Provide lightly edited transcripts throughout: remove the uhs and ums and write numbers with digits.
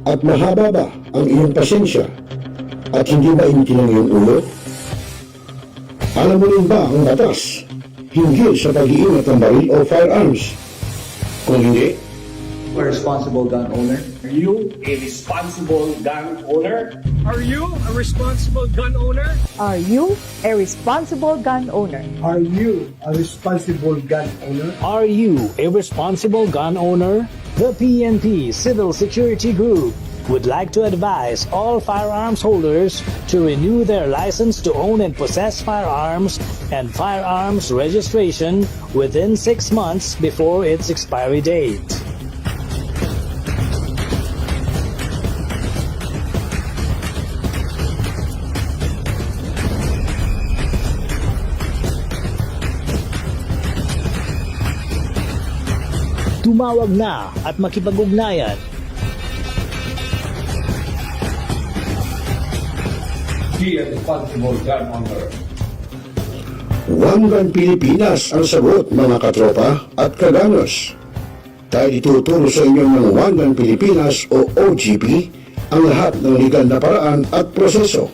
At mahaba ba ang iyong pasensya at hindi mainitin ang iyong ulo? Alam mo rin ba ang batas hinggil sa pag-iingat ng baril o firearms? Kung hindi, A responsible gun owner. Are you a responsible gun owner? Are you a responsible gun owner? Are you a responsible gun owner? Are you a responsible gun owner? Are you a responsible gun owner? The PNP Civil Security Group would like to advise all firearms holders to renew their license to own and possess firearms and firearms registration within 6 months before its expiry date. Tumawag na at makipag-ugnayan. Be a responsible gun owner. One Gun Pilipinas ang sagot, mga katropa at kaganos. Dahil ituturo sa inyo ng One Gun Pilipinas o OGP ang lahat ng legal na paraan at proseso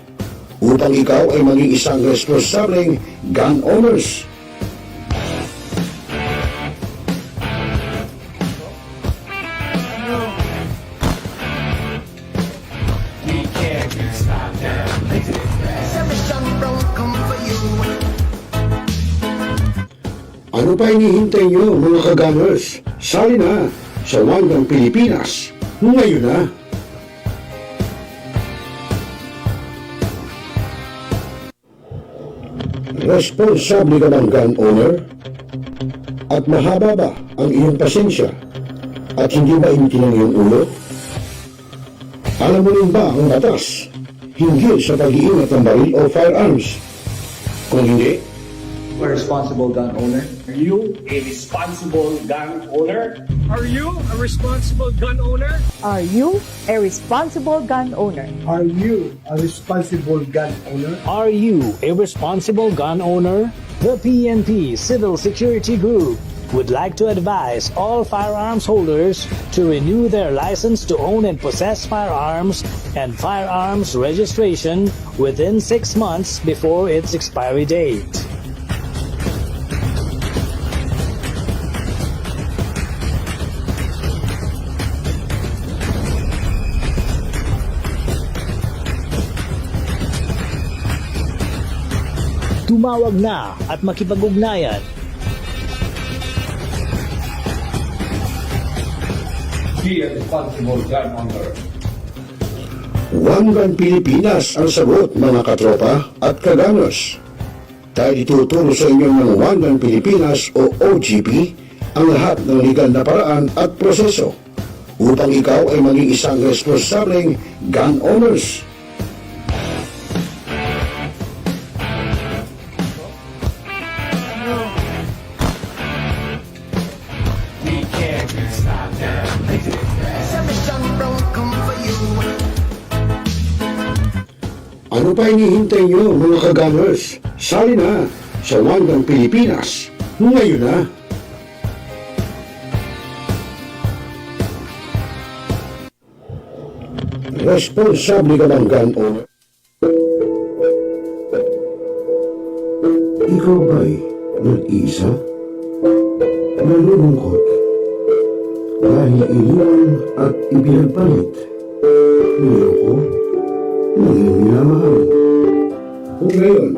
upang ikaw ay maging isang responsableng gun owners. Ano pa hinihintay nyo, mga kagamers? Sali na sa One Gun Pilipinas ngayon na! Responsable ka bang gun owner? At mahaba ba ang iyong pasensya at hindi mainitin ang iyong ulo? Alam mo rin ba ang batas hinggil sa pag-iingat ng baril o firearms? Kung hindi, A responsible gun owner. Are you a responsible gun owner? Are you a responsible gun owner? Are you a responsible gun owner? Are you a responsible gun owner? Are you a responsible gun owner? The PNP Civil Security Group would like to advise all firearms holders to renew their license to own and possess firearms and firearms registration within 6 months before its expiry date. Tumawag na at makipag-ugnayan. Be a responsible gun owner. One Gun Pilipinas ang sagot, mga katropa at kaganos. Dahil ituturo sa inyo ng One Gun Pilipinas o OGP ang lahat ng legal na paraan at proseso upang ikaw ay maging isang responsableng gun owners. Ano pa hinihintay nyo, mga kagamers? Sali na sa One Gun Pilipinas ngayon na! Responsable ka bang gun owner? Ikaw ba'y nag-iisa? Nalulungkot? Dahil iniwan at ipinagpalit? Niloko? Ngayon minamahal. Kung ngayon,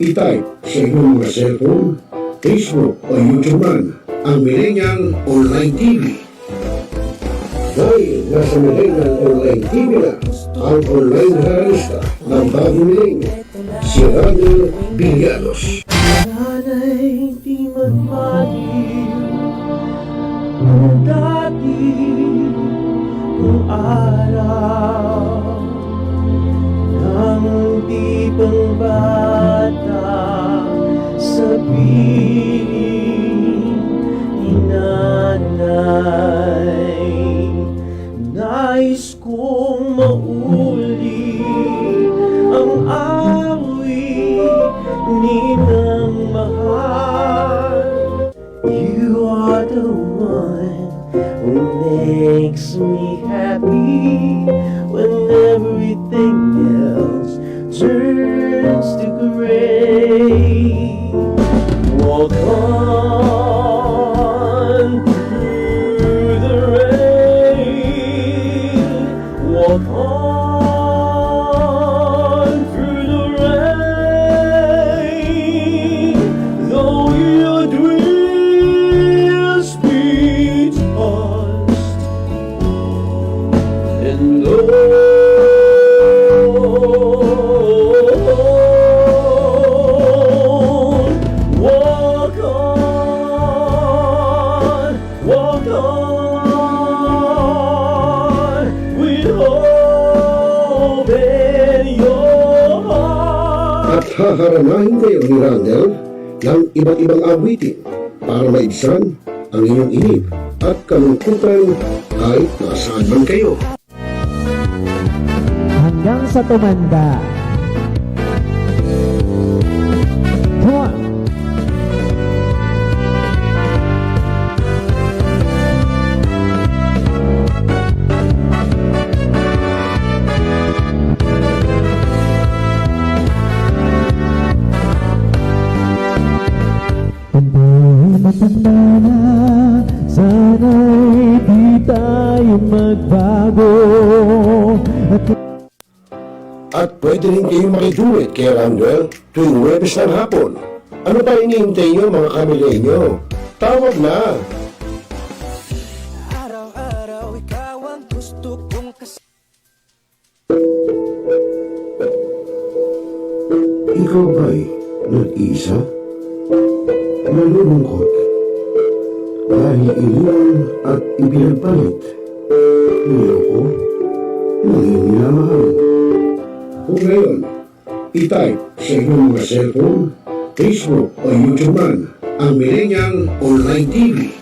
i-type sa inyong mga cellphone, Facebook o YouTube man ang Millennial Online TV. Dahil nasa Millennial Online TV na ang online realista ng bagong milenyo, si Rani Villanos. Sana'y di magmaliw ang dati kong araw nang di pang bata sa piling ni nanay. Nais kong mauli ang awit ninang mahal. You are the one who makes me me happy when everything else turns to gray. Walk on through the rain. Walk on through the rain. Though your dreams be tossed and blown, walk on with hope in your heart. At haharanahin kayo ni Randall ng iba't ibang awitin para maibsan ang inyong inip at kalungkutan kahit nasaan man kayo. Hanggang sa tumanda. Come on. Kung matanda na, sana'y di tayo magbago. At pwede rin kayong makiduet kay Randall tuwing Huwebes ng hapon. Ano pa hinihintay nyo mga kamilenyo? Tawag na! Araw-araw ikaw ang gusto kong Ikaw ba'y nag-iisa? Nalulungkot? Dahil iniwan at ipinagpalit? Niloko? Ngayon minamahal? Kung ngayon, i-type sa inyong mga cellphone, Facebook o YouTube man ang Millennial Online TV.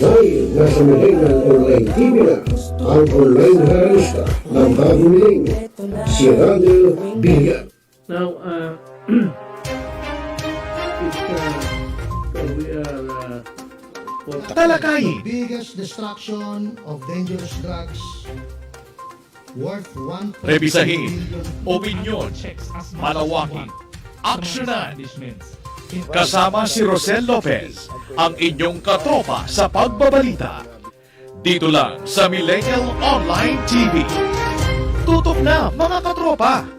Dahil nasa Millennial Online TV na ang online realista ng bagong milenyo, si Randall Billiard. Now, Talakayin. Biggest destruction of dangerous drugs worth 1. Rebisahin, opinyon, manawakin, aksyonan. Kasama si Rosel Lopez, ang inyong katropa sa pagbabalita. Dito lang sa Millennial Online TV. Tutok na mga katropa!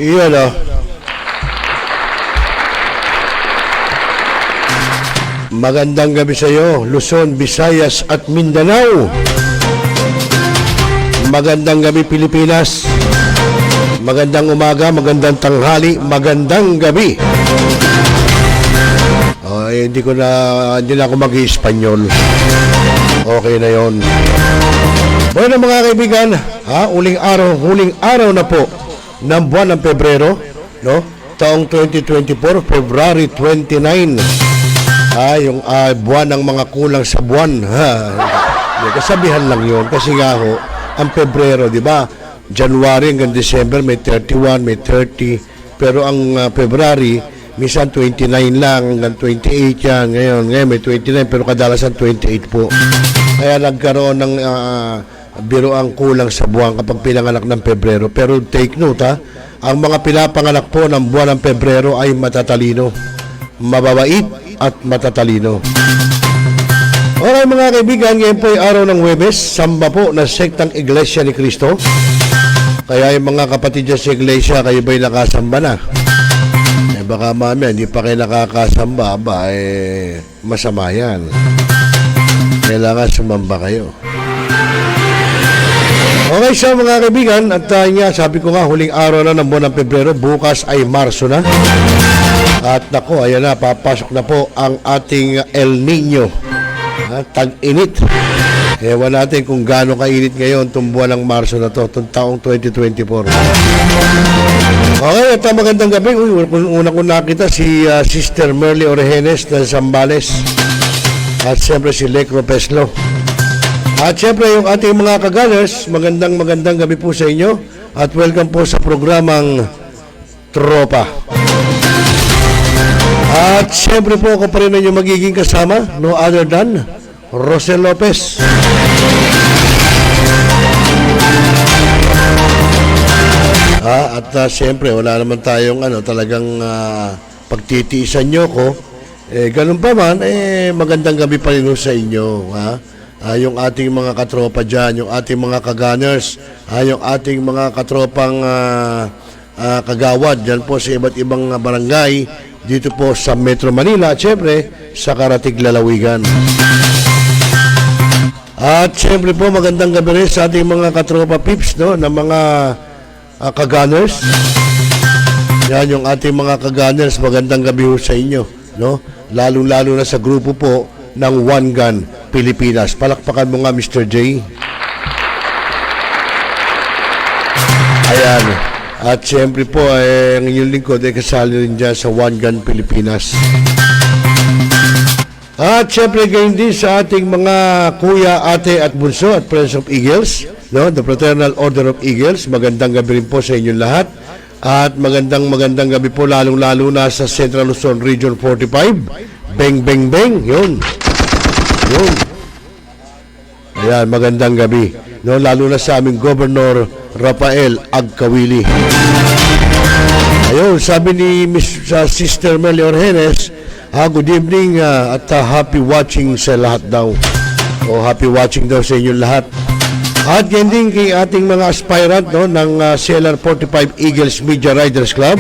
Iyan o. Magandang gabi sa iyo, Luzon, Visayas at Mindanao. Magandang gabi, Pilipinas. Magandang umaga, magandang tanghali, magandang gabi. Hindi na ako mag-i-Espanyol. Okay na yon. Bueno mga kaibigan, huling araw na po ng buwan ng Pebrero, no? Taong 2024, February 29. Yung buwan ng mga kulang sa buwan, kasabihan lang yon kasi nga ho, ang Pebrero, di ba? January hanggang December may 31, may 30, pero ang February minsan 29 lang hanggang 28 yan. Ngayon may 29 pero kadalasan 28 po. Kaya nagkaroon ng biro ang kulang sa buwan kapag pinanganak ng Pebrero. Pero take note ang mga pinapanganak po ng buwan ng Pebrero ay matatalino, mababait at matatalino. Okay mga kaibigan, ngayon po ay araw ng Huwebes, samba po na sektang Iglesia ni Cristo. Kaya yung mga kapatid dyan sa Iglesia, kayo ba'y nakasamba na? Baka mamaya hindi pa kayo nakakasamba, masama yan. Kailangan sumamba kayo. Okay so mga kaibigan, at sabi ko nga huling araw na ng buwan ng Pebrero, bukas ay Marso na. At nako, ayan na, papasok na po ang ating El Nino. Tag-init. Ewan natin kung gaano kainit ngayon itong buwan ng Marso na to, itong taong 2024. Okay, at magandang gabi. Una ko nakita si Sister Merly Orejenes ng Zambales. At siyempre si Lec Ropeslo. At siyempre yung ating mga ka-gunners, magandang gabi po sa inyo. At welcome po sa programang Tropa. At siyempre po ako pa rin ang magiging kasama, no other than ROCE LOPEZ. At siyempre wala naman tayong talagang pagtitiisan nyo ko. Ganun pa man, magandang gabi pa rin sa inyo. Yung ating mga katropa dyan, yung ating mga ka-gunners, yung ating mga katropang kagawad dyan po sa iba't ibang barangay dito po sa Metro Manila at siyempre sa Karatig Lalawigan. At siyempre po magandang gabi rin sa ating mga katropa pips, no, na mga ka-gunners. Yan yung ating mga ka-gunners, magandang gabi ho sa inyo, no? Lalo na sa grupo po ng One Gun Pilipinas. Palakpakan mo nga Mr. J. Ayan. At siyempre po, ang inyong lingkod ay kasali rin dyan sa One Gun Pilipinas. At siyempre gayon din sa ating mga kuya, ate at bunso at Friends of Eagles, no? The Fraternal Order of Eagles. Magandang gabi rin po sa inyong lahat. At magandang gabi po lalong-lalo na sa Central Luzon Region 45. Beng, beng, beng. Yun. Ayan, magandang gabi. No, lalo na sa aming Governor Rafael Agkawili. Ayun, sabi ni Sister Merly Orejenes, good evening at happy watching sa lahat daw. Happy watching daw sa inyo lahat. At yan din kay ating mga aspirant, no, ng Cellar 45 Eagles Media Riders Club.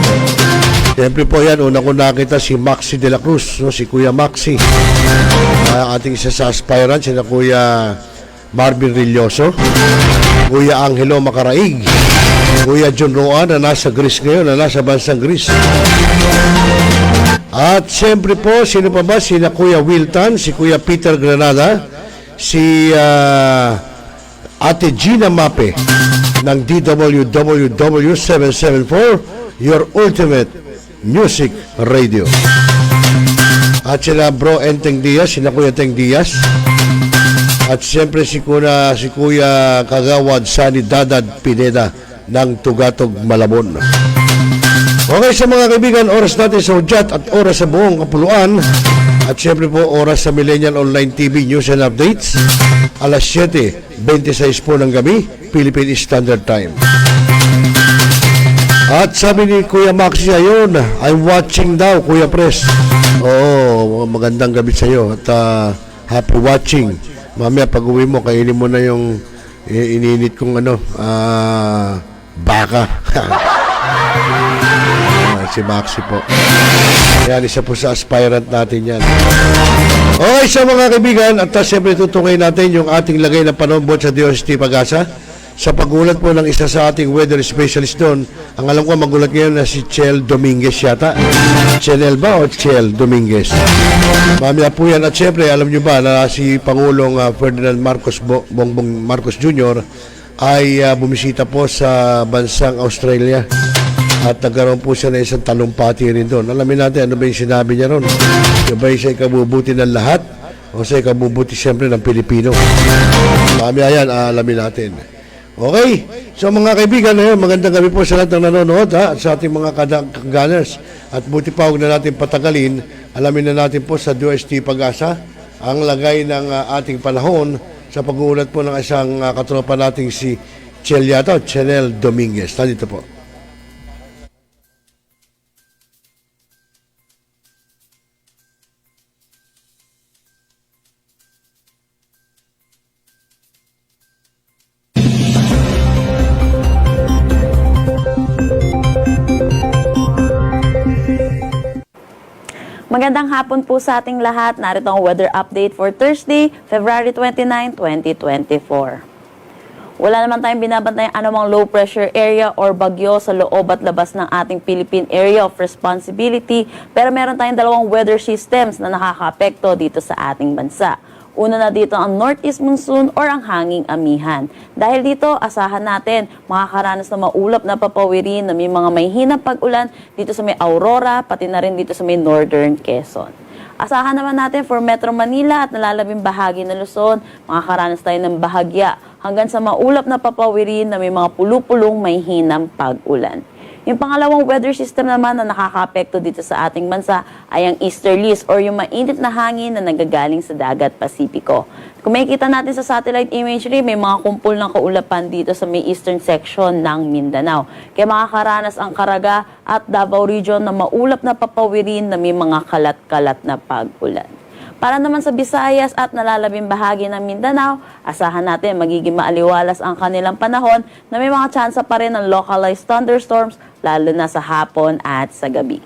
Siyempre po yan, una ko nakita si Maxi de la Cruz, no, si Kuya Maxi. Ating isa sa aspirant, sina Kuya Marvin Rilloso, Kuya Angelo Macaraig, Kuya John Roa na nasa Greece ngayon, na nasa bansang Greece. At siyempre po, sino pa ba? Sina Kuya Wilton, si Kuya Peter Granada, si Ate Gina Mape ng DWWW 774, Your Ultimate Music Radio. At sila Bro Enteng Diaz, sina Kuya Teng Diaz. At siyempre si Kuya Kagawad Sani Dadad Pineda ng Tugatog Malabon. Okay sa mga kaibigan, oras natin sa Udyat at oras sa buong kapuluan. At siyempre po oras sa Millennial Online TV News and Updates. Alas 7:26 po ng gabi, Philippine Standard Time. At sabi ni Kuya Maxi, ayun, I'm watching daw, Kuya Pres. Magandang gabi sa iyo at happy watching. Mamaya pag uwi mo, kainin mo na yung ininit kong baka. Si Maxi po. Yan, isa po sa aspirant natin yan. Okay, sa mga kaibigan, at siyempre tutungay natin yung ating lagay na panombot sa DOST PagAsa. Sa pagulat po ng isa sa ating weather specialist doon, ang alam ko magulat ngayon na si Chel Dominguez yata. Chenel ba o Chel Dominguez? Mamaya po yan. At syempre, alam nyo ba na si Pangulong Ferdinand Bongbong Marcos Jr. ay bumisita po sa bansang Australia. At nagkaroon po siya na isang talumpati rin doon. Alamin natin ano ba yung sinabi niya ron. Yung ba siya ikabubuti ng lahat o siya ikabubuti siyempre ng Pilipino. Mamaya yan, alamin natin. Okay, so mga kaibigan, magandang gabi po sa lahat ng nanonood at sa ating mga gunners. At buti pa huwag na natin patagalin, alamin na natin po sa DOST PagAsa ang lagay ng ating panahon sa pag-uulat po ng isang katropa nating si Chenel Dominguez. Nandito po. Magandang hapon po sa ating lahat. Narito ang weather update for Thursday, February 29, 2024. Wala naman tayong binabantay anumang low pressure area or bagyo sa loob at labas ng ating Philippine Area of Responsibility, pero meron tayong dalawang weather systems na nakakaapekto dito sa ating bansa. Una na dito ang northeast monsoon or ang hanging amihan. Dahil dito, asahan natin makakaranas na maulap na papawirin na may mga may hinang pag-ulan dito sa may Aurora, pati na rin dito sa may northern Quezon. Asahan naman natin for Metro Manila at nalalabing bahagi ng Luzon, makakaranas tayo ng bahagya hanggang sa maulap na papawirin na may mga pulupulong may hinang pag-ulan. Yung pangalawang weather system naman na nakakaapekto dito sa ating bansa ay ang easterlies or yung mainit na hangin na nagagaling sa dagat Pasipiko. Kung makikita natin sa satellite imagery, may mga kumpol ng kaulapan dito sa may eastern section ng Mindanao. Kaya makakaranas ang Caraga at Davao Region na maulap na papawirin na may mga kalat-kalat na pag-ulan. Para naman sa Visayas at nalalabing bahagi ng Mindanao, asahan natin magiging maaliwalas ang kanilang panahon na may mga tsansa pa rin ng localized thunderstorms lalo na sa hapon at sa gabi.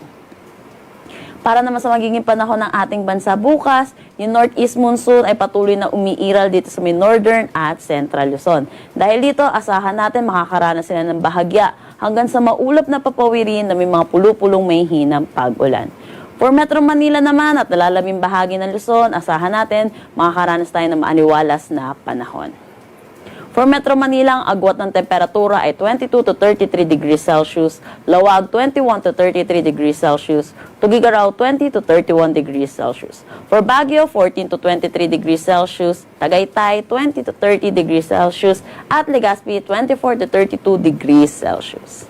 Para naman sa magiging panahon ng ating bansa bukas, yung northeast monsoon ay patuloy na umiiral dito sa may northern at central Luzon. Dahil dito, asahan natin makakaranas sila ng bahagya hanggang sa maulap na papawirin na may mga pulupulong may hinang pag-ulan. For Metro Manila naman at nalalabing bahagi ng Luzon, asahan natin makakaranas tayo ng maaliwalas na panahon. For Metro Manila, ang agwat ng temperatura ay 22 to 33 degrees Celsius, Lawag 21 to 33 degrees Celsius, Tugigaraw 20 to 31 degrees Celsius. For Baguio, 14 to 23 degrees Celsius, Tagaytay 20 to 30 degrees Celsius, at Legazpi 24 to 32 degrees Celsius.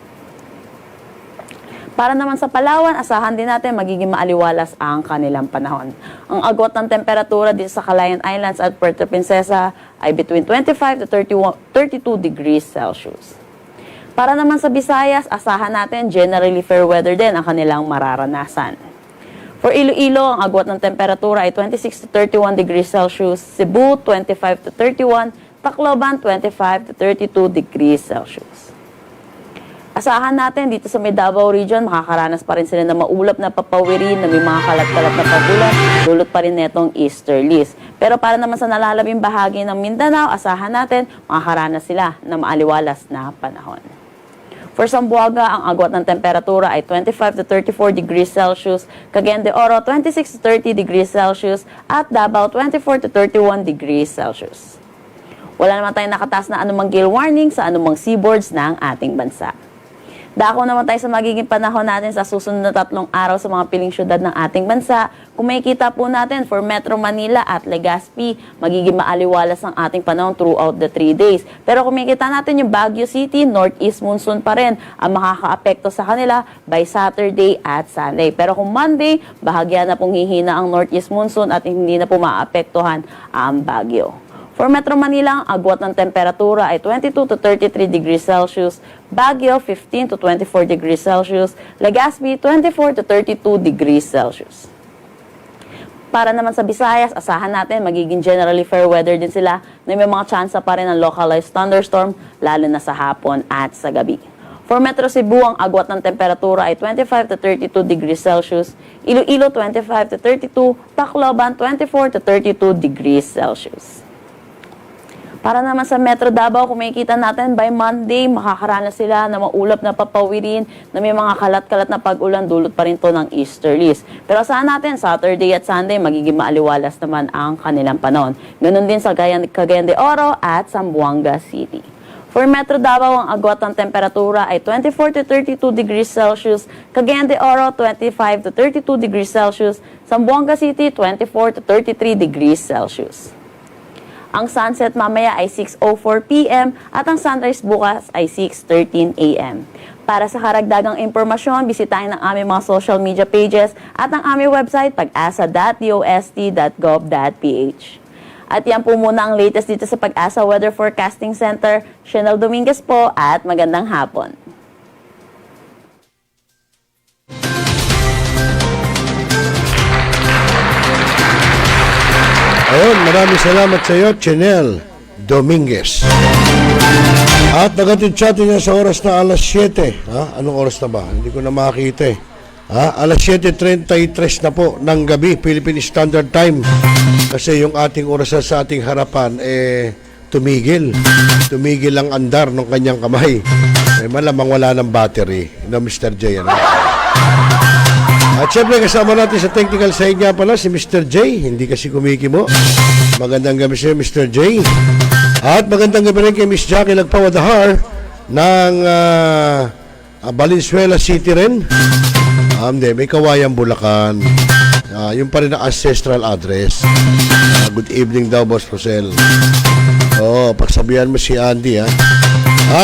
Para naman sa Palawan, asahan din natin magiging maaliwalas ang kanilang panahon. Ang agwat ng temperatura dito sa Calayan Islands at Puerto Princesa ay between 25 to 32 degrees Celsius. Para naman sa Visayas, asahan natin generally fair weather din ang kanilang mararanasan. For Iloilo, ang agwat ng temperatura ay 26 to 31 degrees Celsius, Cebu 25 to 31, Tacloban 25 to 32 degrees Celsius. Asahan natin dito sa may Davao Region, makakaranas pa rin sila na maulap na papawirin na may mga kalat-kalat na pagulan, dulot pa rin netong easterlies. Pero para naman sa nalalabing bahagi ng Mindanao, asahan natin makakaranas sila na maaliwalas na panahon. For Zamboanga, ang agwat ng temperatura ay 25 to 34 degrees Celsius, Cagayan de Oro 26 to 30 degrees Celsius, at Davao 24 to 31 degrees Celsius. Wala naman tayong nakataas na anumang gale warning sa anumang seaboards ng ating bansa. Dako naman tayo sa magiging panahon natin sa susunod na 3 araw sa mga piling syudad ng ating bansa. Kung makikita po natin for Metro Manila at Legazpi, magiging maaliwalas ang ating panahon throughout the 3 days. Pero kung makikita natin yung Baguio City, northeast monsoon pa rin ang makakaapekto sa kanila by Saturday at Sunday. Pero kung Monday, bahagya na pong hihina ang northeast monsoon at hindi na po maapektuhan ang Baguio. For Metro Manila, ang agwat ng temperatura ay 22 to 33 degrees Celsius, Baguio 15 to 24 degrees Celsius, Legazpi 24 to 32 degrees Celsius. Para naman sa Visayas, asahan natin magiging generally fair weather din sila na may mga tsansa pa rin ng localized thunderstorm lalo na sa hapon at sa gabi. For Metro Cebu, ang agwat ng temperatura ay 25 to 32 degrees Celsius, Iloilo 25 to 32, Tacloban 24 to 32 degrees Celsius. Para naman sa Metro Davao, kung makikita natin, by Monday, makakaranas sila na maulap na papawirin na may mga kalat-kalat na pag-ulan, dulot pa rin to ng easterlies. Pero saan natin, Saturday at Sunday, magiging maaliwalas naman ang kanilang panahon. Ganun din sa Cagayan de Oro at Zamboanga City. For Metro Davao, ang agwat ng temperatura ay 24 to 32 degrees Celsius, Cagayan de Oro 25 to 32 degrees Celsius, Zamboanga City 24 to 33 degrees Celsius. Ang sunset mamaya ay 6:04 p.m. at ang sunrise bukas ay 6:13 a.m. Para sa karagdagang impormasyon, bisitahin ang aming mga social media pages at ang aming website pagasa.dost.gov.ph. At yan po muna ang latest dito sa PagAsa Weather Forecasting Center. Chanel Dominguez po at magandang hapon. Ayun, maraming salamat sa iyo, Chanel Dominguez. At nagatid sa atin niya sa oras na alas 7. Ha? Anong oras na ba? Hindi ko na makakita eh. Ha? Alas 7:33 na po ng gabi, Philippine Standard Time. Kasi yung ating oras sa ating harapan, tumigil. Tumigil ang andar ng kanyang kamay. Malamang wala ng battery. No, Mr. J. Ano? At syempre kasama natin sa technical side nga pala si Mr. J. Hindi kasi kumikimo. Magandang gabi sa Mr. J. At magandang gabi rin kay Miss Jackie Lagpawadahar ng Valenzuela City rin. May Kawayan, Bulacan. Yung pa rin ang ancestral address. Good evening daw, Boss Rosel. Pagsabihan mo si Andy, ha.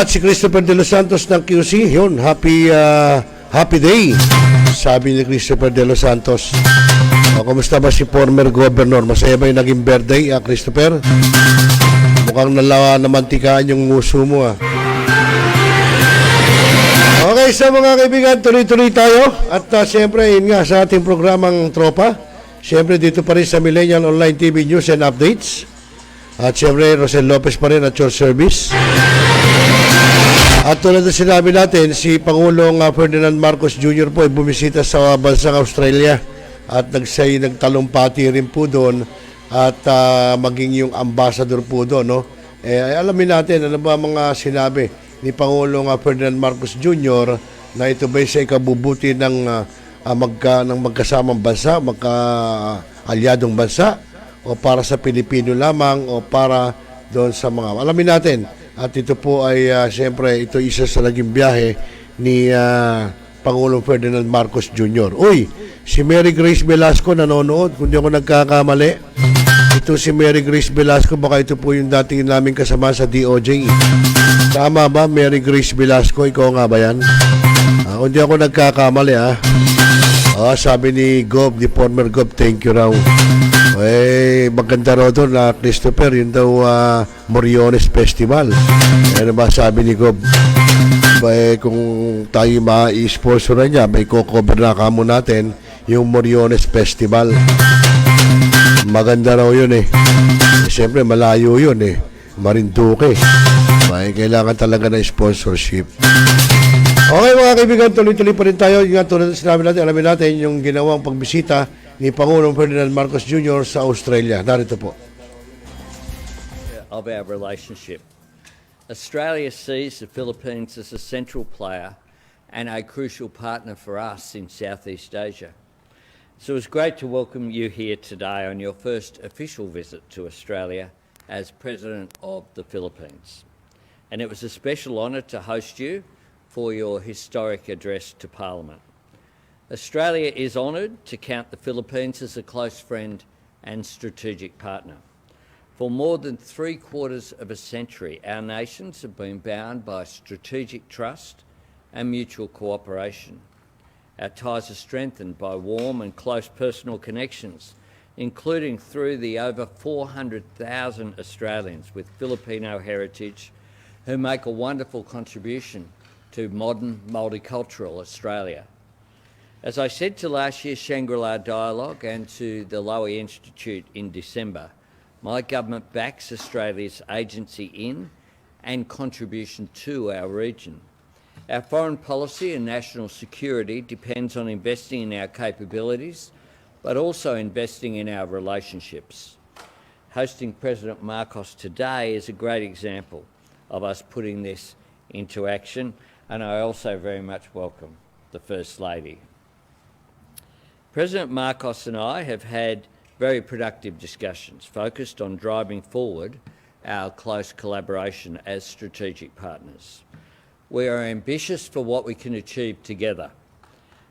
At si Christopher De Los Santos ng QC, yun, happy day, sabi ni Christopher De Los Santos. Kumusta ba si former governor? Masaya ba yung naging birthday, Christopher? Mukhang nalawa na mantikaan yung nguso mo, ha. Okay, sa mga kaibigan, tuloy-tuloy tayo. At siyempre, yun nga, sa ating programang Tropa. Siyempre, dito pa rin sa Millennial Online TV News and Updates. At siyempre, Rosel Lopez pa rin at your service. At tulad na sinabi natin, si Pangulong Ferdinand Marcos Jr. po ay bumisita sa bansang Australia. At nagtalumpati rin po doon. At maging yung ambassador po doon, no? Alamin natin, ano ba mga sinabi ni Pangulong Ferdinand Marcos Jr. na ito ba sa ikabubuti ng magkasamang bansa, magka-alyadong bansa, o para sa Pilipino lamang, o para doon sa mga... Alamin natin. At ito po ay, siyempre, ito isa sa naging biyahe ni Pangulong Ferdinand Marcos Jr. Uy, si Mary Grace Velasco nanonood, kung di ako nagkakamali. Ito si Mary Grace Velasco, baka ito po yung dating namin kasama sa DOJ. Tama ba, Mary Grace Velasco? Ikaw nga ba yan? Kung di ako nagkakamali, ha? Sabi ni Gob, ni former Gob, thank you raw. Maganda raw doon na Christopher, yun daw Moriones Festival. Ano ba sabi ni Gob? Kung tayo ma-sponsor niya, may cover na kamo natin yung Moriones Festival. Maganda raw yun eh. Siyempre malayo yun eh. Marinduque. Kailangan talaga ng sponsorship. Okay mga kaibigan, tuloy-tuloy pa rin tayo. Yung tulad na sinabi natin, alamin natin yung ginawang pagbisita ni Pangulong Ferdinand Marcos Jr. sa Australia. Narito po. Of our relationship. Australia sees the Philippines as a central player and a crucial partner for us in Southeast Asia. So it's great to welcome you here today on your first official visit to Australia as President of the Philippines. And it was a special honour to host you for your historic address to Parliament. Australia is honoured to count the Philippines as a close friend and strategic partner. For more than 3/4 of a century, our nations have been bound by strategic trust and mutual cooperation. Our ties are strengthened by warm and close personal connections, including through the over 400,000 Australians with Filipino heritage who make a wonderful contribution to modern multicultural Australia. As I said to last year's Shangri-La Dialogue and to the Lowy Institute in December, my government backs Australia's agency in and contribution to our region. Our foreign policy and national security depends on investing in our capabilities, but also investing in our relationships. Hosting President Marcos today is a great example of us putting this into action, and I also very much welcome the First Lady. President Marcos and I have had very productive discussions focused on driving forward our close collaboration as strategic partners. We are ambitious for what we can achieve together,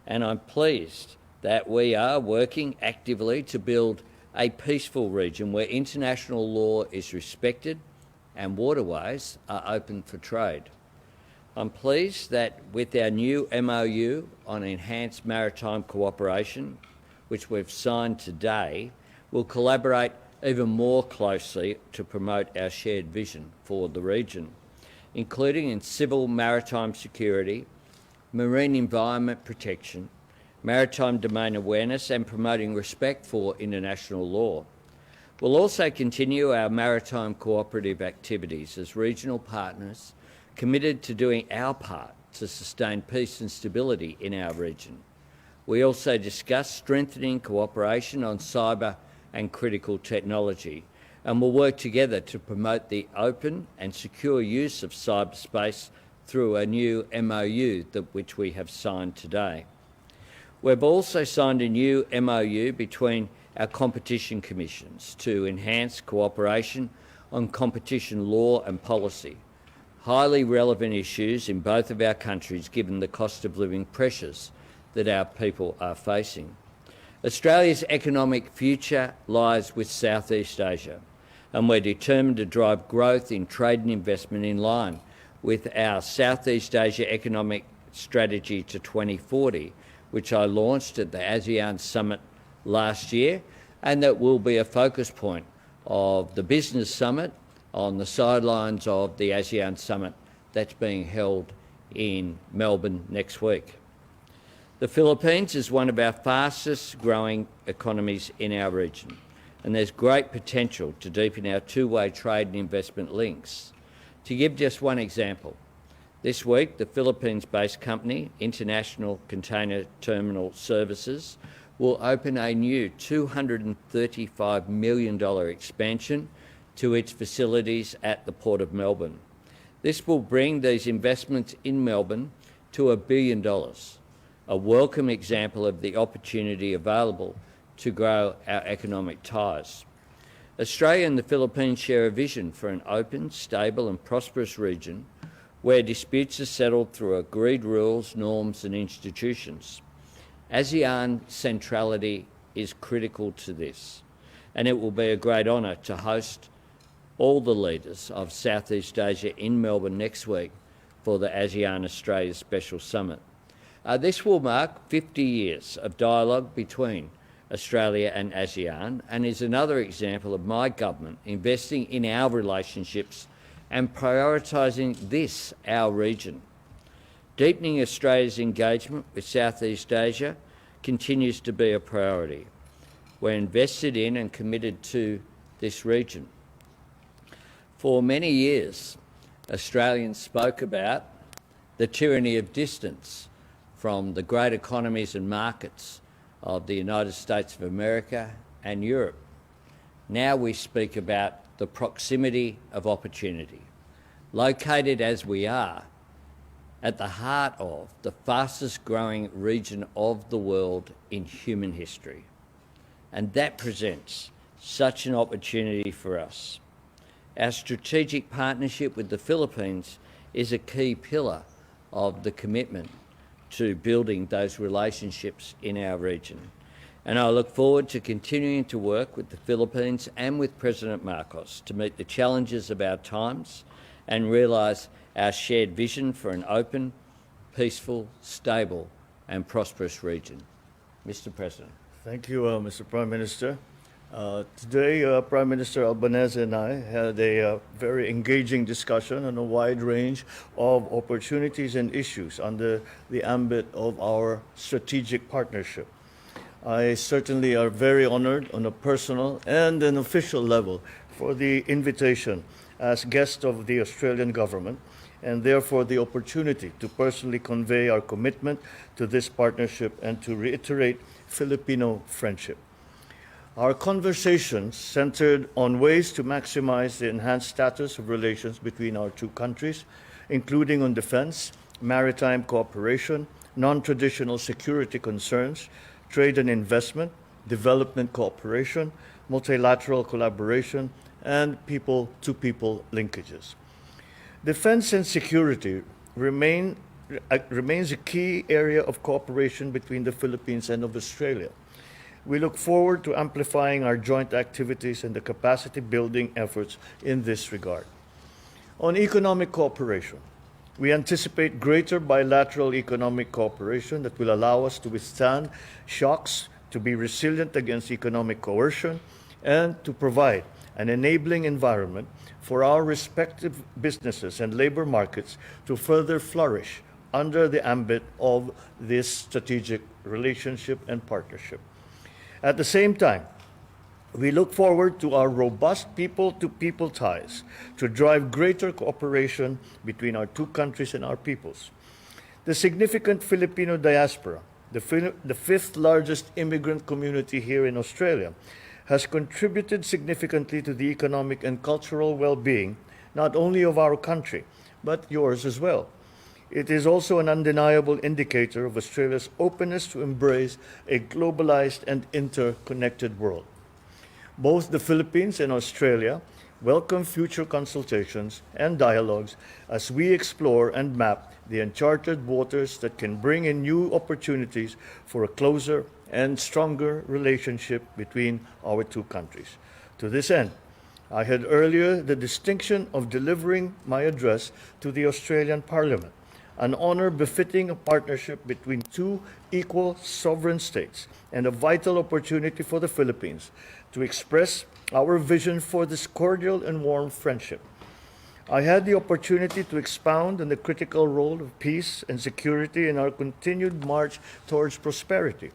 and I'm pleased that we are working actively to build a peaceful region where international law is respected and waterways are open for trade. I'm pleased that with our new MOU on enhanced maritime cooperation, which we've signed today, we'll collaborate even more closely to promote our shared vision for the region, including in civil maritime security, marine environment protection, maritime domain awareness and promoting respect for international law. We'll also continue our maritime cooperative activities as regional partners committed to doing our part to sustain peace and stability in our region. We also discussed strengthening cooperation on cyber and critical technology, and will work together to promote the open and secure use of cyberspace through a new MOU which we have signed today. We've also signed a new MOU between our competition commissions to enhance cooperation on competition law and policy, highly relevant issues in both of our countries given the cost of living pressures that our people are facing. Australia's economic future lies with Southeast Asia, and we're determined to drive growth in trade and investment in line with our Southeast Asia Economic Strategy to 2040, which I launched at the ASEAN Summit last year, and that will be a focus point of the Business Summit on the sidelines of the ASEAN Summit that's being held in Melbourne next week. The Philippines is one of our fastest growing economies in our region, and there's great potential to deepen our two-way trade and investment links. To give just one example, this week the Philippines-based company, International Container Terminal Services, will open a new $235 million expansion to its facilities at the Port of Melbourne. This will bring these investments in Melbourne to $1 billion, a welcome example of the opportunity available to grow our economic ties. Australia and the Philippines share a vision for an open, stable and prosperous region where disputes are settled through agreed rules, norms and institutions. ASEAN centrality is critical to this, and it will be a great honour to host all the leaders of Southeast Asia in Melbourne next week for the ASEAN Australia Special Summit. This will mark 50 years of dialogue between Australia and ASEAN and is another example of my government investing in our relationships and prioritising this, our region. Deepening Australia's engagement with Southeast Asia continues to be a priority. We're invested in and committed to this region. For many years, Australians spoke about the tyranny of distance from the great economies and markets of the United States of America and Europe. Now we speak about the proximity of opportunity, located as we are at the heart of the fastest growing region of the world in human history. And that presents such an opportunity for us. Our strategic partnership with the Philippines is a key pillar of the commitment to building those relationships in our region. And I look forward to continuing to work with the Philippines and with President Marcos to meet the challenges of our times and realise our shared vision for an open, peaceful, stable and prosperous region. Mr. President. Thank you, Mr. Prime Minister. Today, Prime Minister Albanese and I had a very engaging discussion on a wide range of opportunities and issues under the ambit of our strategic partnership. I certainly are very honored on a personal and an official level for the invitation as guest of the Australian government, and therefore the opportunity to personally convey our commitment to this partnership and to reiterate Filipino friendship. Our conversations centered on ways to maximize the enhanced status of relations between our two countries, including on defense, maritime cooperation, non-traditional security concerns, trade and investment, development cooperation, multilateral collaboration, and people-to-people linkages. Defense and security remains a key area of cooperation between the Philippines and of Australia. We look forward to amplifying our joint activities and the capacity building efforts in this regard. On economic cooperation, we anticipate greater bilateral economic cooperation that will allow us to withstand shocks, to be resilient against economic coercion, and to provide an enabling environment for our respective businesses and labor markets to further flourish under the ambit of this strategic relationship and partnership. At the same time, we look forward to our robust people-to-people ties to drive greater cooperation between our two countries and our peoples. The significant Filipino diaspora, the fifth largest immigrant community here in Australia, has contributed significantly to the economic and cultural well-being, not only of our country, but yours as well. It is also an undeniable indicator of Australia's openness to embrace a globalized and interconnected world. Both the Philippines and Australia welcome future consultations and dialogues as we explore and map the uncharted waters that can bring in new opportunities for a closer and stronger relationship between our two countries. To this end, I had earlier the distinction of delivering my address to the Australian Parliament, an honor befitting a partnership between two equal sovereign states and a vital opportunity for the Philippines to express our vision for this cordial and warm friendship. I had the opportunity to expound on the critical role of peace and security in our continued march towards prosperity.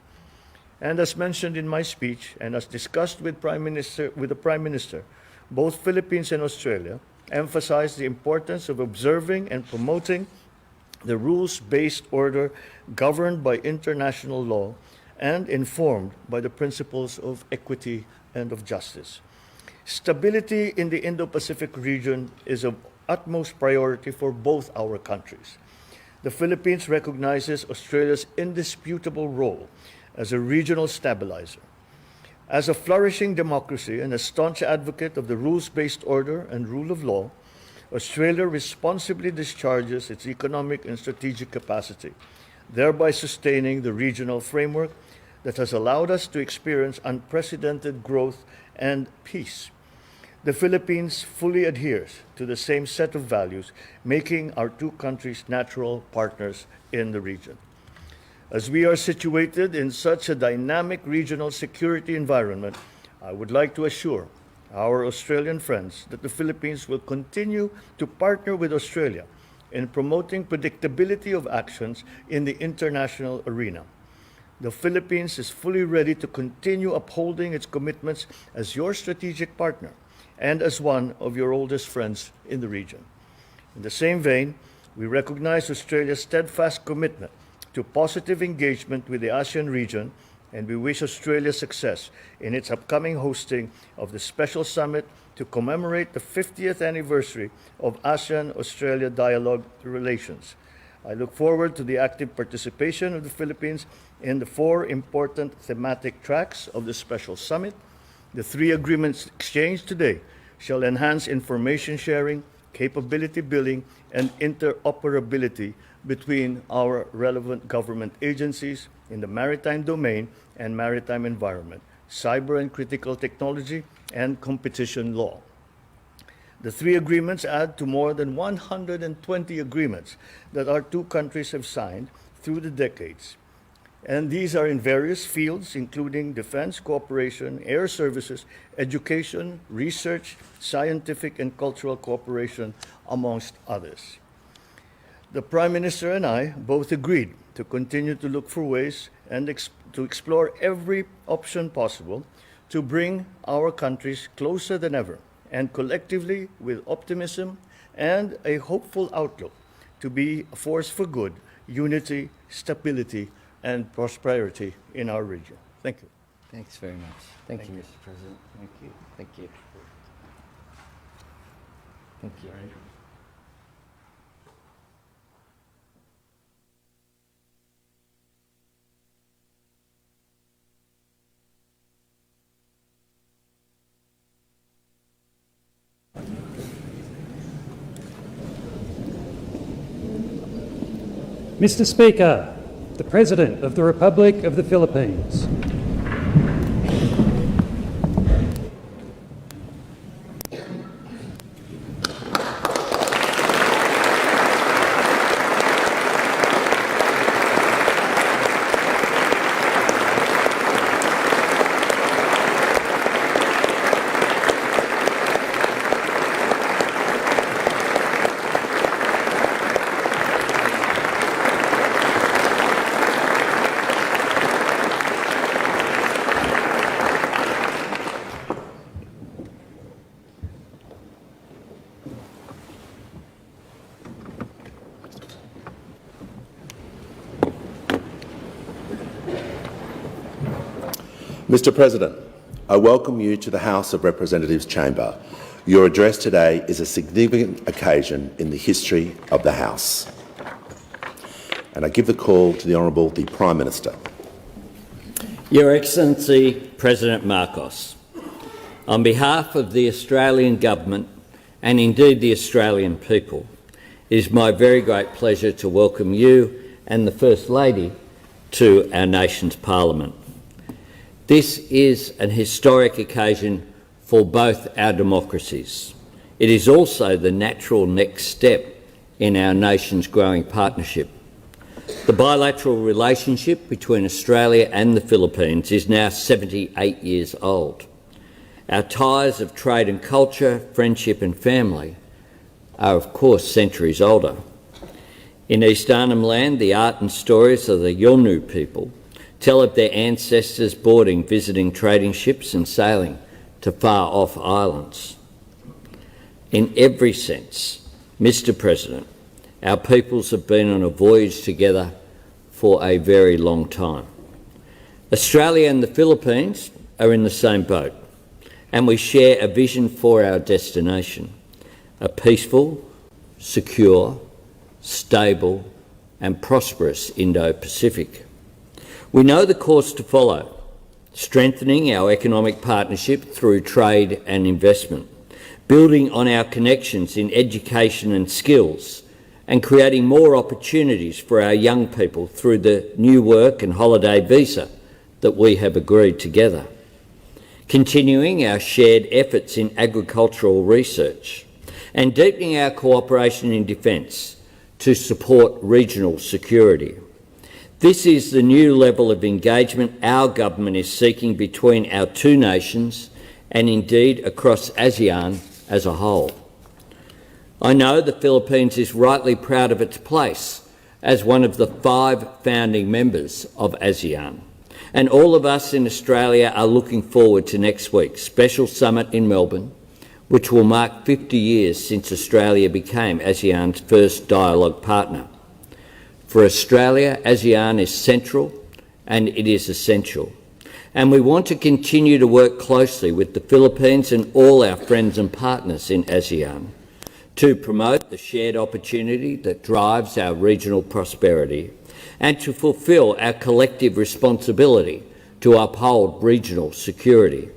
And as mentioned in my speech, and as discussed with the Prime Minister, both Philippines and Australia emphasized the importance of observing and promoting the rules-based order governed by international law and informed by the principles of equity and of justice. Stability in the Indo-Pacific region is of utmost priority for both our countries. The Philippines recognizes Australia's indisputable role as a regional stabilizer. As a flourishing democracy and a staunch advocate of the rules-based order and rule of law, Australia responsibly discharges its economic and strategic capacity, thereby sustaining the regional framework that has allowed us to experience unprecedented growth and peace. The Philippines fully adheres to the same set of values, making our two countries natural partners in the region. As we are situated in such a dynamic regional security environment, I would like to assure our Australian friends that the Philippines will continue to partner with Australia in promoting predictability of actions in the international arena. The Philippines is fully ready to continue upholding its commitments as your strategic partner and as one of your oldest friends in the region. In the same vein, we recognize Australia's steadfast commitment to positive engagement with the ASEAN region, and we wish Australia success in its upcoming hosting of the Special Summit to commemorate the 50th anniversary of ASEAN-Australia dialogue relations. I look forward to the active participation of the Philippines in the 4 important thematic tracks of the Special Summit. The 3 agreements exchanged today shall enhance information sharing, capability building, and interoperability between our relevant government agencies in the maritime domain and maritime environment, cyber and critical technology, and competition law. The 3 agreements add to more than 120 agreements that our two countries have signed through the decades. And these are in various fields, including defense cooperation, air services, education, research, scientific and cultural cooperation, amongst others. The Prime Minister and I both agreed to continue to look for ways and to explore every option possible to bring our countries closer than ever, and collectively, with optimism and a hopeful outlook, to be a force for good, unity, stability, and prosperity in our region. Thank you. Thanks very much. Thank you, Mr. President. Thank you. Thank you. Thank you. Mr. Speaker, the President of the Republic of the Philippines. Mr. President, I welcome you to the House of Representatives chamber. Your address today is a significant occasion in the history of the House. and I give the call to the Honourable the Prime Minister. Your Excellency President Marcos, on behalf of the Australian Government and indeed the Australian people, it is my very great pleasure to welcome you and the First Lady to our nation's Parliament. This is an historic occasion for both our democracies. It is also the natural next step in our nation's growing partnership. The bilateral relationship between Australia and the Philippines is now 78 years old. Our ties of trade and culture, friendship and family are of course centuries older. In East Arnhem Land, the art and stories of the Yolngu people tell of their ancestors boarding, visiting trading ships and sailing to far-off islands. In every sense, Mr. President, our peoples have been on a voyage together for a very long time. Australia and the Philippines are in the same boat, and we share a vision for our destination, a peaceful, secure, stable and prosperous Indo-Pacific. We know the course to follow, strengthening our economic partnership through trade and investment, building on our connections in education and skills, and creating more opportunities for our young people through the new work and holiday visa that we have agreed together. Continuing our shared efforts in agricultural research and deepening our cooperation in defence to support regional security. This is the new level of engagement our government is seeking between our two nations and indeed across ASEAN as a whole. I know the Philippines is rightly proud of its place as one of the 5 founding members of ASEAN, and all of us in Australia are looking forward to next week's special summit in Melbourne, which will mark 50 years since Australia became ASEAN's first dialogue partner. For Australia, ASEAN is central and it is essential, and we want to continue to work closely with the Philippines and all our friends and partners in ASEAN to promote the shared opportunity that drives our regional prosperity and to fulfil our collective responsibility to uphold regional security.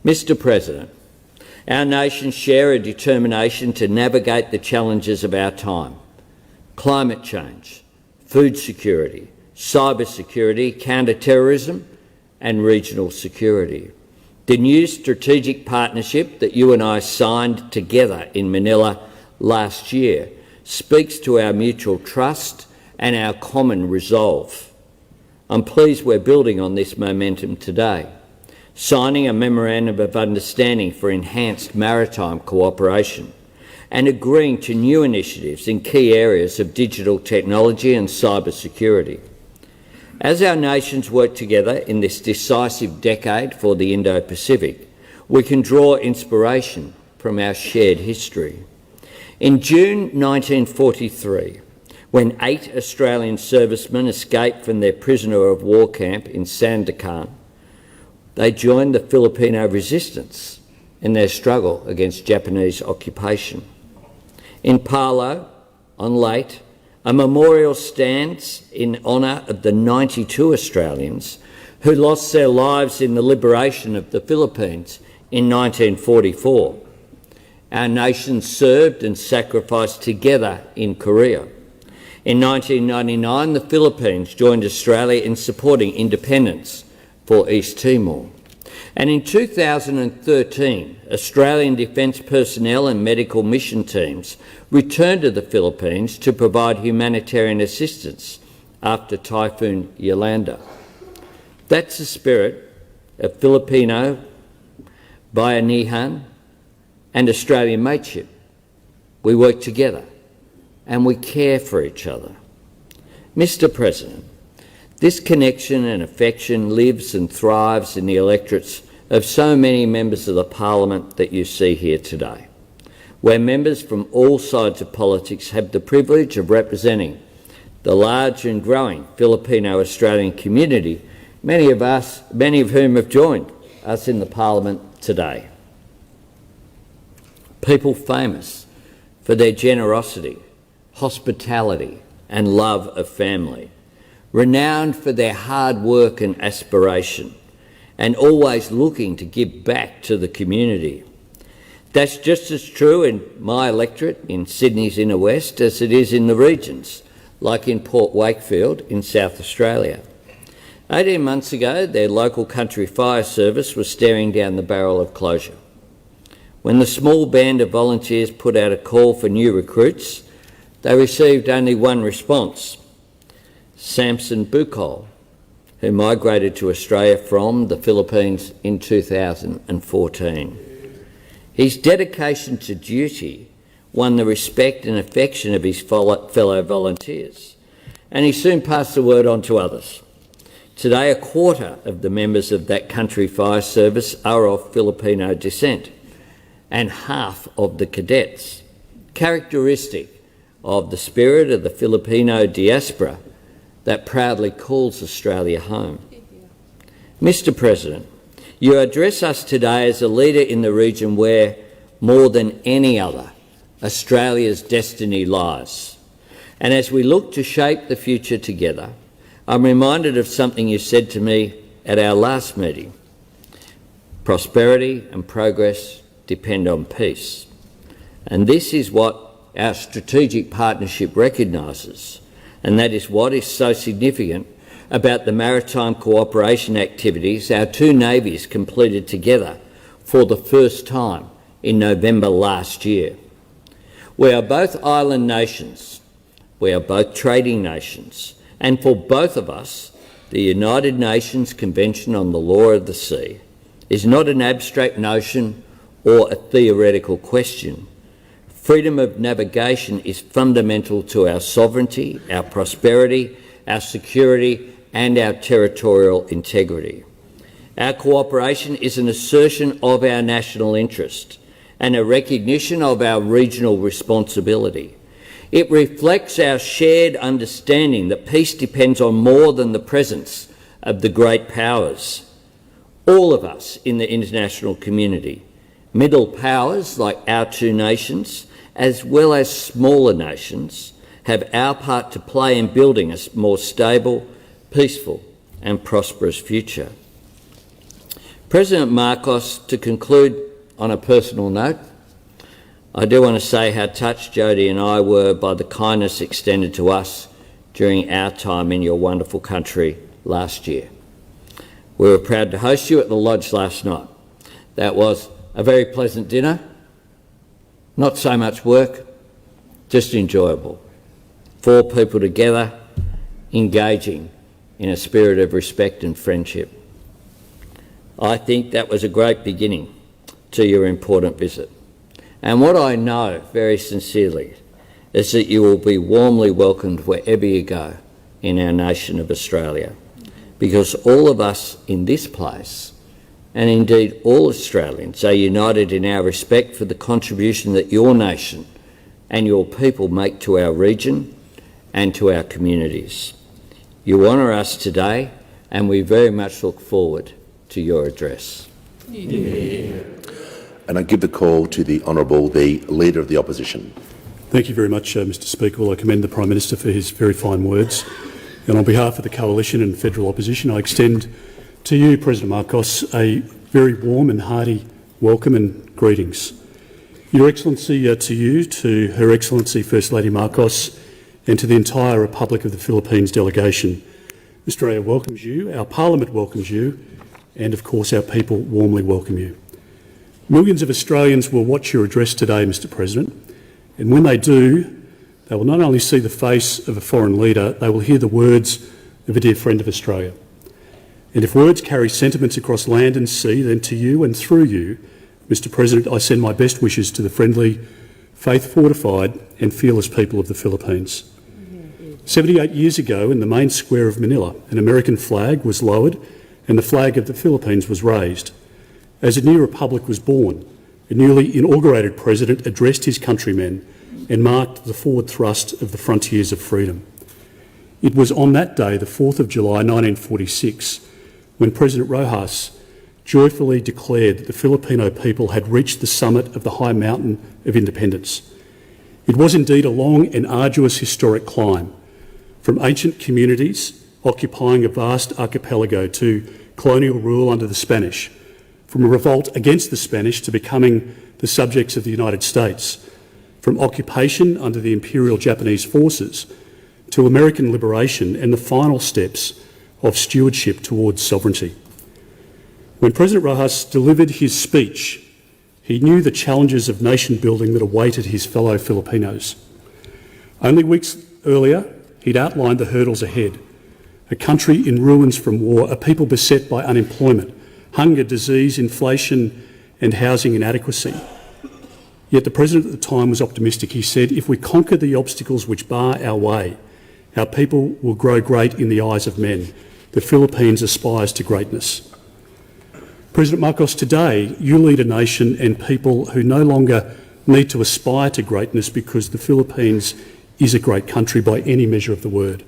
Mr. President, our nations share a determination to navigate the challenges of our time: climate change, food security, cyber security, counter-terrorism and regional security. The new strategic partnership that you and I signed together in Manila last year speaks to our mutual trust and our common resolve. I'm pleased we're building on this momentum today, signing a Memorandum of Understanding for enhanced maritime cooperation and agreeing to new initiatives in key areas of digital technology and cyber security. As our nations work together in this decisive decade for the Indo-Pacific, we can draw inspiration from our shared history. In June 1943, when 8 Australian servicemen escaped from their prisoner of war camp in Sandakan, they joined the Filipino resistance in their struggle against Japanese occupation. In Palo, on Leyte, a memorial stands in honour of the 92 Australians who lost their lives in the liberation of the Philippines in 1944. Our nations served and sacrificed together in Korea. In 1999, the Philippines joined Australia in supporting independence for East Timor. And in 2013, Australian defence personnel and medical mission teams returned to the Philippines to provide humanitarian assistance after Typhoon Yolanda. That's the spirit of Filipino, Bayanihan and Australian mateship. We work together and we care for each other. Mr. President, this connection and affection lives and thrives in the electorates of so many members of the Parliament that you see here today, where members from all sides of politics have the privilege of representing the large and growing Filipino-Australian community, many of whom have joined us in the Parliament today. People famous for their generosity, hospitality and love of family, renowned for their hard work and aspiration, and always looking to give back to the community. That's just as true in my electorate in Sydney's inner west as it is in the regions, like in Port Wakefield in South Australia. 18 months ago, their local country fire service was staring down the barrel of closure. When the small band of volunteers put out a call for new recruits, they received only one response: Samson Bukol, who migrated to Australia from the Philippines in 2014. His dedication to duty won the respect and affection of his fellow volunteers, and he soon passed the word on to others. Today, a quarter of the members of that country fire service are of Filipino descent, and half of the cadets, characteristic of the spirit of the Filipino diaspora that proudly calls Australia home. Mr. President, you address us today as a leader in the region where, more than any other, Australia's destiny lies. And as we look to shape the future together, I'm reminded of something you said to me at our last meeting. Prosperity and progress depend on peace. And this is what our strategic partnership recognises, and that is what is so significant about the maritime cooperation activities our two navies completed together for the first time in November last year. We are both island nations, we are both trading nations, and for both of us, the United Nations Convention on the Law of the Sea is not an abstract notion or a theoretical question. Freedom of navigation is fundamental to our sovereignty, our prosperity, our security, and our territorial integrity. Our cooperation is an assertion of our national interest and a recognition of our regional responsibility. It reflects our shared understanding that peace depends on more than the presence of the great powers. All of us in the international community, middle powers like our two nations, as well as smaller nations, have our part to play in building a more stable, peaceful and prosperous future. President Marcos, to conclude on a personal note, I do want to say how touched Jody and I were by the kindness extended to us during our time in your wonderful country last year. We were proud to host you at the Lodge last night. That was a very pleasant dinner, not so much work, just enjoyable. 4 people together, engaging in a spirit of respect and friendship. I think that was a great beginning to your important visit. And what I know very sincerely is that you will be warmly welcomed wherever you go in our nation of Australia, because all of us in this place, and indeed all Australians, are united in our respect for the contribution that your nation and your people make to our region and to our communities. You honour us today, and we very much look forward to your address. And I give the call to the Honourable, the Leader of the Opposition. Thank you very much, Mr Speaker. Well, I commend the Prime Minister for his very fine words. And on behalf of the Coalition and Federal Opposition, I extend to you, President Marcos, a very warm and hearty welcome and greetings. Your Excellency, to you, to Her Excellency First Lady Marcos, and to the entire Republic of the Philippines delegation. Australia welcomes you, our Parliament welcomes you, and of course our people warmly welcome you. Millions of Australians will watch your address today, Mr President, and when they do, they will not only see the face of a foreign leader, they will hear the words of a dear friend of Australia. And if words carry sentiments across land and sea, then to you and through you, Mr President, I send my best wishes to the friendly, faith-fortified and fearless people of the Philippines. 78 years ago, in the main square of Manila, an American flag was lowered and the flag of the Philippines was raised. As a new republic was born, a newly inaugurated president addressed his countrymen and marked the forward thrust of the frontiers of freedom. It was on that day, the 4th of July 1946, when President Rojas joyfully declared that the Filipino people had reached the summit of the high mountain of independence. It was indeed a long and arduous historic climb, From ancient communities occupying a vast archipelago to colonial rule under the Spanish, from a revolt against the Spanish to becoming the subjects of the United States, from occupation under the Imperial Japanese forces to American liberation and the final steps of stewardship towards sovereignty. When President Rojas delivered his speech, he knew the challenges of nation building that awaited his fellow Filipinos. Only weeks earlier, he'd outlined the hurdles ahead. A country in ruins from war, a people beset by unemployment, hunger, disease, inflation and housing inadequacy. Yet the President at the time was optimistic. He said, if we conquer the obstacles which bar our way, our people will grow great in the eyes of men. The Philippines aspires to greatness. President Marcos, today you lead a nation and people who no longer need to aspire to greatness because the Philippines is a great country by any measure of the word.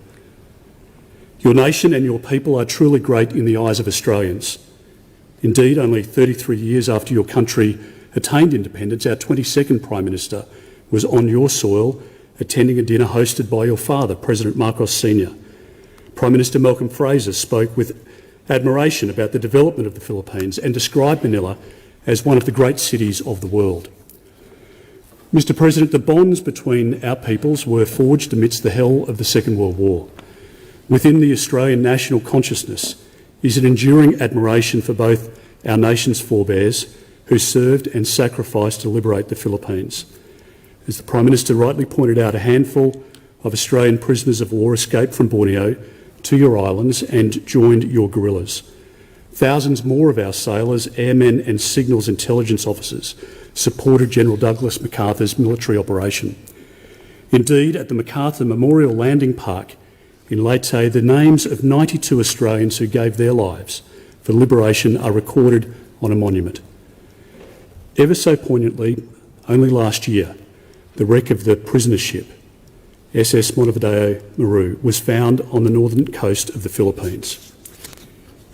Your nation and your people are truly great in the eyes of Australians. Indeed, only 33 years after your country attained independence, our 22nd Prime Minister was on your soil attending a dinner hosted by your father, President Marcos Sr. Prime Minister Malcolm Fraser spoke with admiration about the development of the Philippines and described Manila as one of the great cities of the world. Mr. President, the bonds between our peoples were forged amidst the hell of the Second World War. Within the Australian national consciousness is an enduring admiration for both our nation's forebears who served and sacrificed to liberate the Philippines. As the Prime Minister rightly pointed out, a handful of Australian prisoners of war escaped from Borneo to your islands and joined your guerrillas. Thousands more of our sailors, airmen and signals intelligence officers supported General Douglas MacArthur's military operation. Indeed, at the MacArthur Memorial Landing Park in Leyte, the names of 92 Australians who gave their lives for liberation are recorded on a monument. Ever so poignantly, only last year, the wreck of the prisoner ship, SS Montevideo Maru, was found on the northern coast of the Philippines.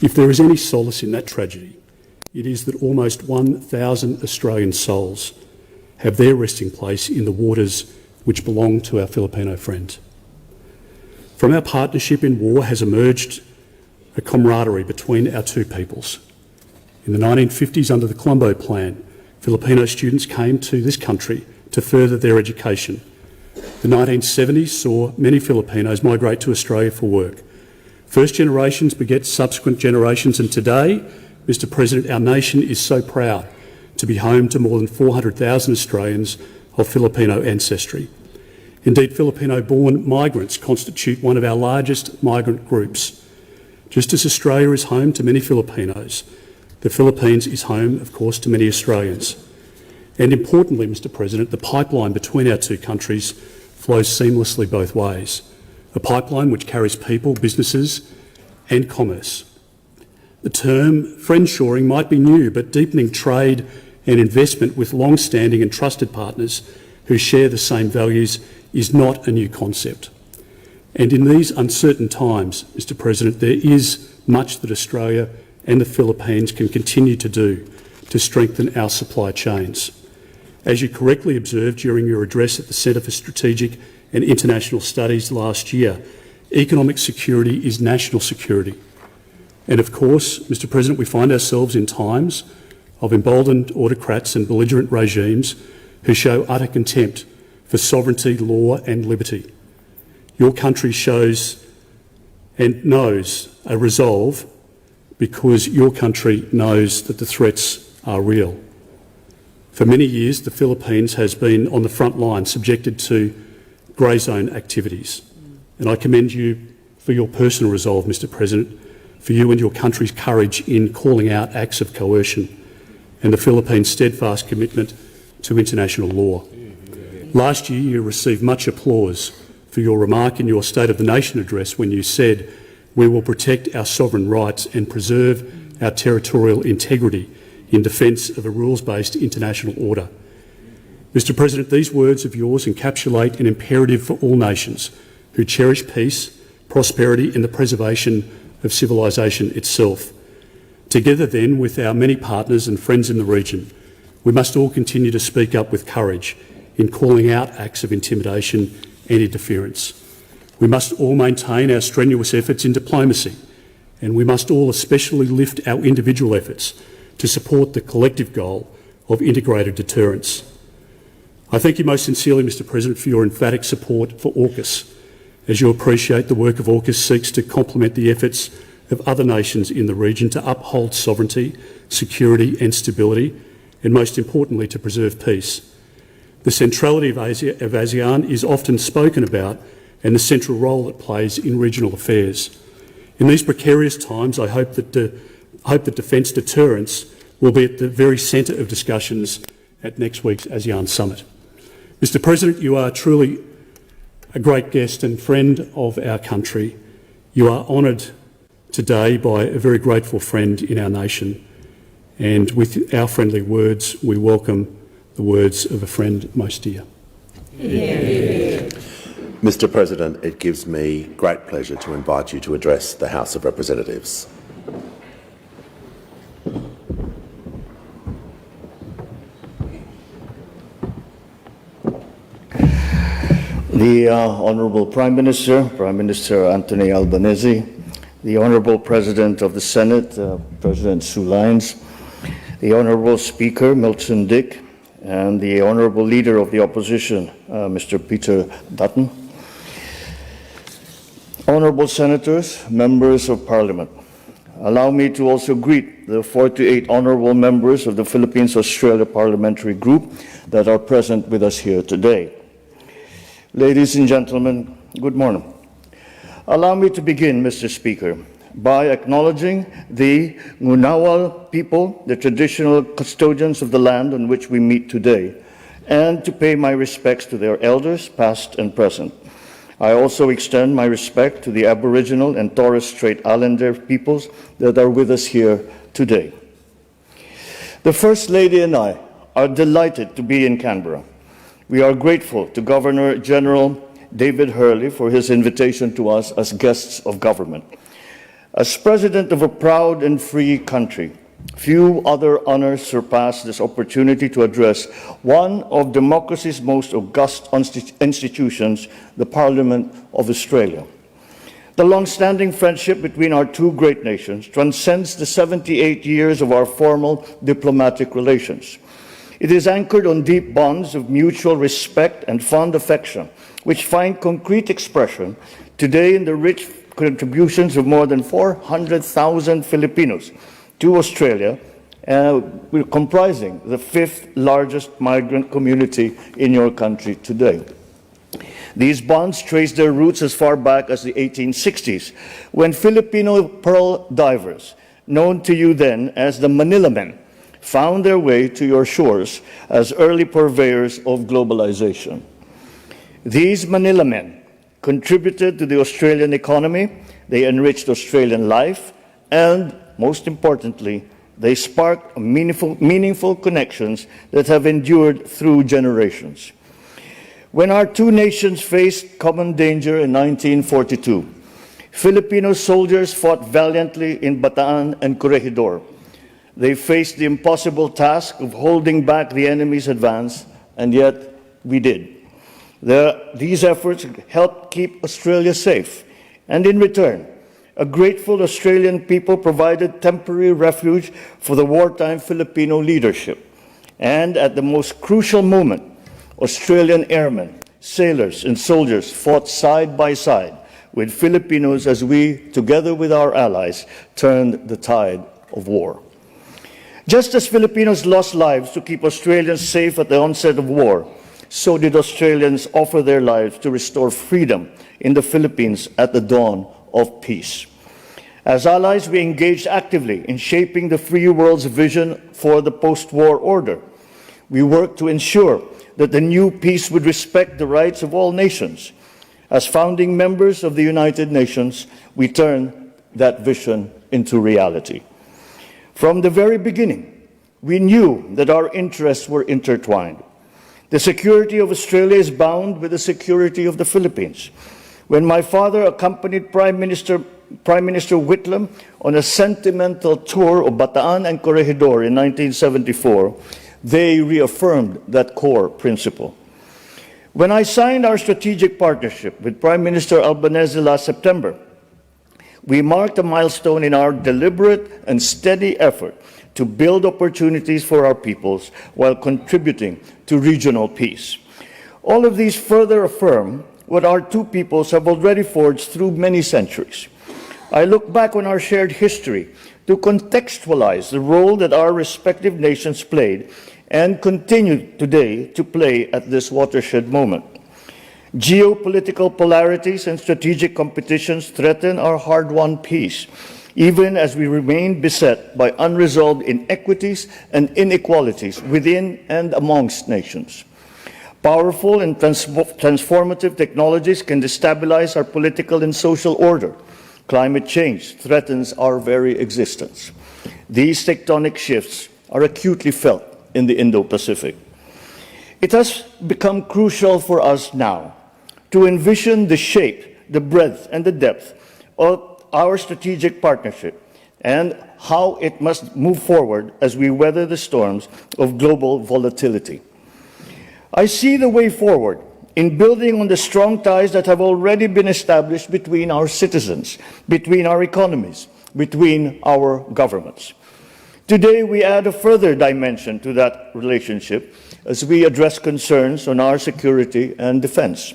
If there is any solace in that tragedy, it is that almost 1,000 Australian souls have their resting place in the waters which belong to our Filipino friends. From our partnership in war has emerged a camaraderie between our two peoples. In the 1950s, under the Colombo Plan, Filipino students came to this country to further their education. The 1970s saw many Filipinos migrate to Australia for work. First generations beget subsequent generations, and today, Mr. President, our nation is so proud to be home to more than 400,000 Australians of Filipino ancestry. Indeed, Filipino-born migrants constitute one of our largest migrant groups. Just as Australia is home to many Filipinos, the Philippines is home, of course, to many Australians. And importantly, Mr. President, the pipeline between our two countries flows seamlessly both ways. A pipeline which carries people, businesses and commerce. The term friendshoring might be new, but deepening trade and investment with long-standing and trusted partners who share the same values is not a new concept. And in these uncertain times, Mr. President, there is much that Australia and the Philippines can continue to do to strengthen our supply chains. As you correctly observed during your address at the Centre for Strategic and International Studies last year, economic security is national security. And of course, Mr. President, we find ourselves in times of emboldened autocrats and belligerent regimes who show utter contempt for sovereignty, law and liberty. Your country shows and knows a resolve because your country knows that the threats are real. For many years, the Philippines has been on the front line, subjected to grey zone activities. And I commend you for your personal resolve, Mr. President, for you and your country's courage in calling out acts of coercion and the Philippines' steadfast commitment to international law. Last year, you received much applause for your remark in your State of the Nation address when you said, "We will protect our sovereign rights and preserve our territorial integrity in defence of a rules-based international order." Mr. President, these words of yours encapsulate an imperative for all nations who cherish peace, prosperity and the preservation of civilisation itself. Together then, with our many partners and friends in the region, we must all continue to speak up with courage in calling out acts of intimidation and interference. We must all maintain our strenuous efforts in diplomacy, and we must all especially lift our individual efforts to support the collective goal of integrated deterrence. I thank you most sincerely, Mr President, for your emphatic support for AUKUS, as you appreciate the work of AUKUS seeks to complement the efforts of other nations in the region to uphold sovereignty, security and stability, and most importantly to preserve peace. The centrality of ASEAN is often spoken about and the central role it plays in regional affairs. In these precarious times, I hope that defence deterrence will be at the very centre of discussions at next week's ASEAN Summit. Mr President, you are truly a great guest and friend of our country. You are honoured today by a very grateful friend in our nation, and with our friendly words, we welcome the words of a friend most dear. Mr. President, it gives me great pleasure to invite you to address the House of Representatives. The Honourable Prime Minister Anthony Albanese, the Honourable President of the Senate, President Sue Lines, the Honourable Speaker Milton Dick, and the Honourable Leader of the Opposition, Mr. Peter Dutton, Honourable Senators, Members of Parliament. Allow me to also greet the 48 Honourable Members of the Philippines-Australia Parliamentary Group that are present with us here today. Ladies and gentlemen, good morning. Allow me to begin, Mr. Speaker, by acknowledging the Ngunawal people, the traditional custodians of the land on which we meet today, and to pay my respects to their elders, past and present. I also extend my respect to the Aboriginal and Torres Strait Islander peoples that are with us here today. The First Lady and I are delighted to be in Canberra. We are grateful to Governor General David Hurley for his invitation to us as guests of government. As President of a proud and free country, few other honors surpass this opportunity to address one of democracy's most august institutions, the Parliament of Australia. The long-standing friendship between our two great nations transcends the 78 years of our formal diplomatic relations. It is anchored on deep bonds of mutual respect and fond affection, which find concrete expression today in the rich contributions of more than 400,000 Filipinos to Australia, comprising the 5th largest migrant community in your country today. These bonds trace their roots as far back as the 1860s, when Filipino pearl divers, known to you then as the Manila Men, found their way to your shores as early purveyors of globalization. These Manila Men contributed to the Australian economy, they enriched Australian life, and most importantly, they sparked meaningful connections that have endured through generations. When our two nations faced common danger in 1942, Filipino soldiers fought valiantly in Bataan and Corregidor. They faced the impossible task of holding back the enemy's advance, and yet we did. These efforts helped keep Australia safe, and in return, a grateful Australian people provided temporary refuge for the wartime Filipino leadership. And at the most crucial moment, Australian airmen, sailors, and soldiers fought side by side with Filipinos as we, together with our allies, turned the tide of war. Just as Filipinos lost lives to keep Australians safe at the onset of war, so did Australians offer their lives to restore freedom in the Philippines at the dawn of peace. As allies, we engaged actively in shaping the free world's vision for the post-war order. We worked to ensure that the new peace would respect the rights of all nations. As founding members of the United Nations, we turned that vision into reality. From the very beginning, we knew that our interests were intertwined. The security of Australia is bound with the security of the Philippines. When my father accompanied Prime Minister Whitlam on a sentimental tour of Bataan and Corregidor in 1974, they reaffirmed that core principle. When I signed our strategic partnership with Prime Minister Albanese last September, we marked a milestone in our deliberate and steady effort to build opportunities for our peoples while contributing to regional peace. All of these further affirm what our two peoples have already forged through many centuries. I look back on our shared history to contextualize the role that our respective nations played and continue today to play at this watershed moment. Geopolitical polarities and strategic competitions threaten our hard-won peace, even as we remain beset by unresolved inequities and inequalities within and amongst nations. Powerful and transformative technologies can destabilize our political and social order. Climate change threatens our very existence. These tectonic shifts are acutely felt in the Indo-Pacific. It has become crucial for us now to envision the shape, the breadth, and the depth of our strategic partnership and how it must move forward as we weather the storms of global volatility. I see the way forward in building on the strong ties that have already been established between our citizens, between our economies, between our governments. Today, we add a further dimension to that relationship as we address concerns on our security and defense.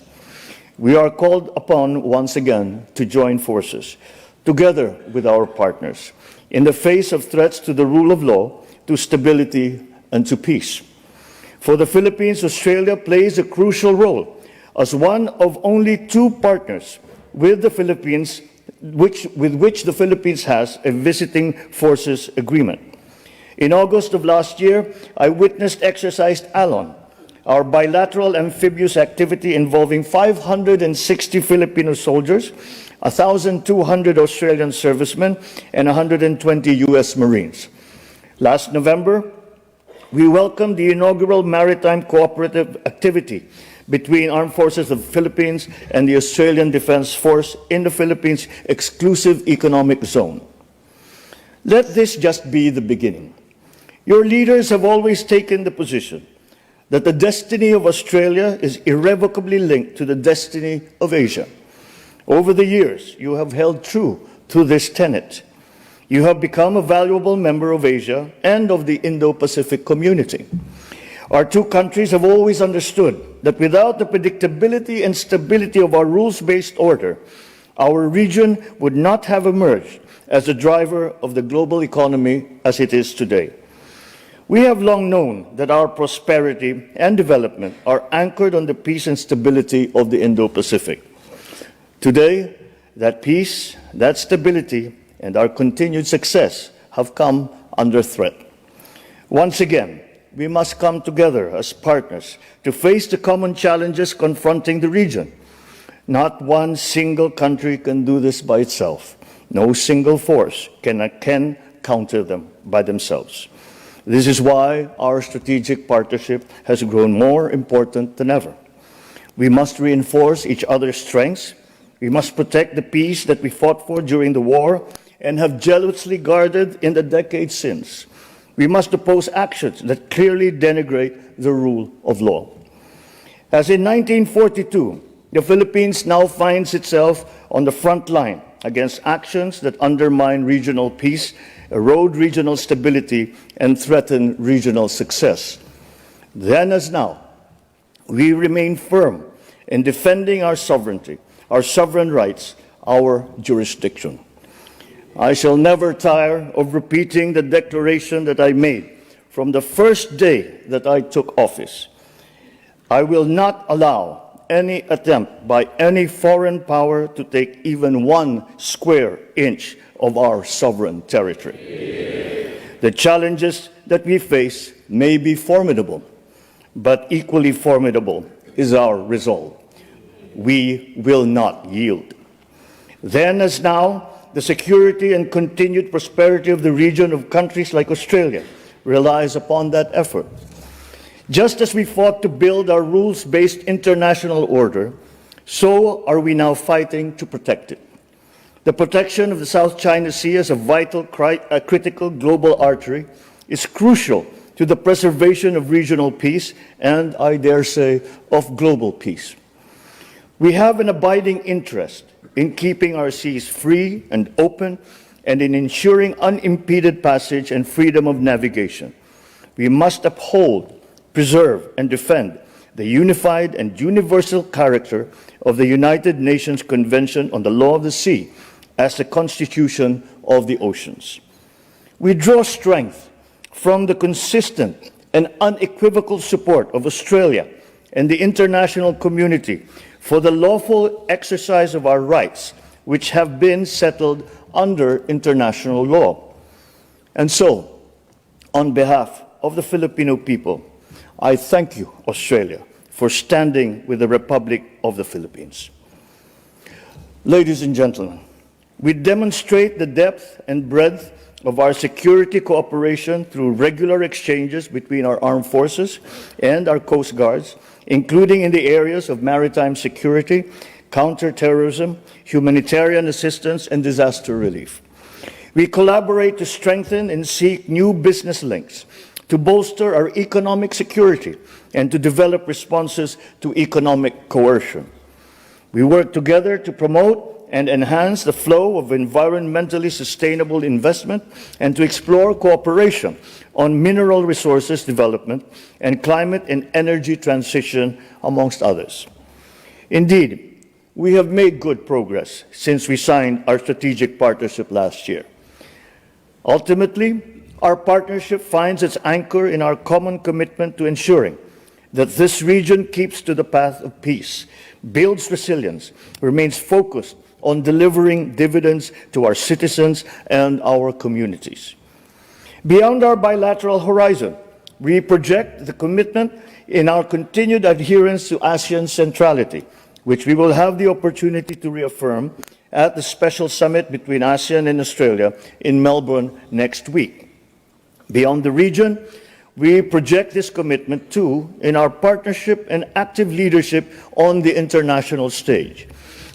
We are called upon once again to join forces, together with our partners, in the face of threats to the rule of law, to stability, and to peace. For the Philippines, Australia plays a crucial role as one of only two partners with the Philippines, with which the Philippines has a visiting forces agreement. In August of last year, I witnessed Exercise Alon, our bilateral amphibious activity involving 560 Filipino soldiers, 1,200 Australian servicemen, and 120 U.S. Marines. Last November, we welcomed the inaugural maritime cooperative activity between Armed Forces of the Philippines and the Australian Defence Force in the Philippines' exclusive economic zone. Let this just be the beginning. Your leaders have always taken the position that the destiny of Australia is irrevocably linked to the destiny of Asia. Over the years, you have held true to this tenet. You have become a valuable member of Asia and of the Indo-Pacific community. Our two countries have always understood that without the predictability and stability of our rules-based order, our region would not have emerged as the driver of the global economy as it is today. We have long known that our prosperity and development are anchored on the peace and stability of the Indo-Pacific. Today, that peace, that stability, and our continued success have come under threat. Once again, we must come together as partners to face the common challenges confronting the region. Not one single country can do this by itself. No single force can counter them by themselves. This is why our strategic partnership has grown more important than ever. We must reinforce each other's strengths. We must protect the peace that we fought for during the war and have jealously guarded in the decades since. We must oppose actions that clearly denigrate the rule of law. As in 1942, the Philippines now finds itself on the front line against actions that undermine regional peace, erode regional stability, and threaten regional success. Then as now, we remain firm in defending our sovereignty, our sovereign rights, our jurisdiction. I shall never tire of repeating the declaration that I made from the first day that I took office. I will not allow any attempt by any foreign power to take even 1 square inch of our sovereign territory. The challenges that we face may be formidable, but equally formidable is our resolve. We will not yield. Then as now, the security and continued prosperity of the region of countries like Australia relies upon that effort. Just as we fought to build our rules-based international order, so are we now fighting to protect it. The protection of the South China Sea as a vital, critical global artery is crucial to the preservation of regional peace, and I dare say, of global peace. We have an abiding interest in keeping our seas free and open and in ensuring unimpeded passage and freedom of navigation. We must uphold, preserve, and defend the unified and universal character of the United Nations Convention on the Law of the Sea as the constitution of the oceans. We draw strength from the consistent and unequivocal support of Australia and the international community for the lawful exercise of our rights, which have been settled under international law. And so, on behalf of the Filipino people, I thank you, Australia, for standing with the Republic of the Philippines. Ladies and gentlemen, we demonstrate the depth and breadth of our security cooperation through regular exchanges between our armed forces and our coast guards, including in the areas of maritime security, counterterrorism, humanitarian assistance, and disaster relief. We collaborate to strengthen and seek new business links, to bolster our economic security, and to develop responses to economic coercion. We work together to promote and enhance the flow of environmentally sustainable investment and to explore cooperation on mineral resources development and climate and energy transition, amongst others. Indeed, we have made good progress since we signed our strategic partnership last year. Ultimately, our partnership finds its anchor in our common commitment to ensuring that this region keeps to the path of peace, builds resilience, remains focused on delivering dividends to our citizens and our communities. Beyond our bilateral horizon, we project the commitment in our continued adherence to ASEAN centrality, which we will have the opportunity to reaffirm at the special summit between ASEAN and Australia in Melbourne next week. Beyond the region, we project this commitment too in our partnership and active leadership on the international stage.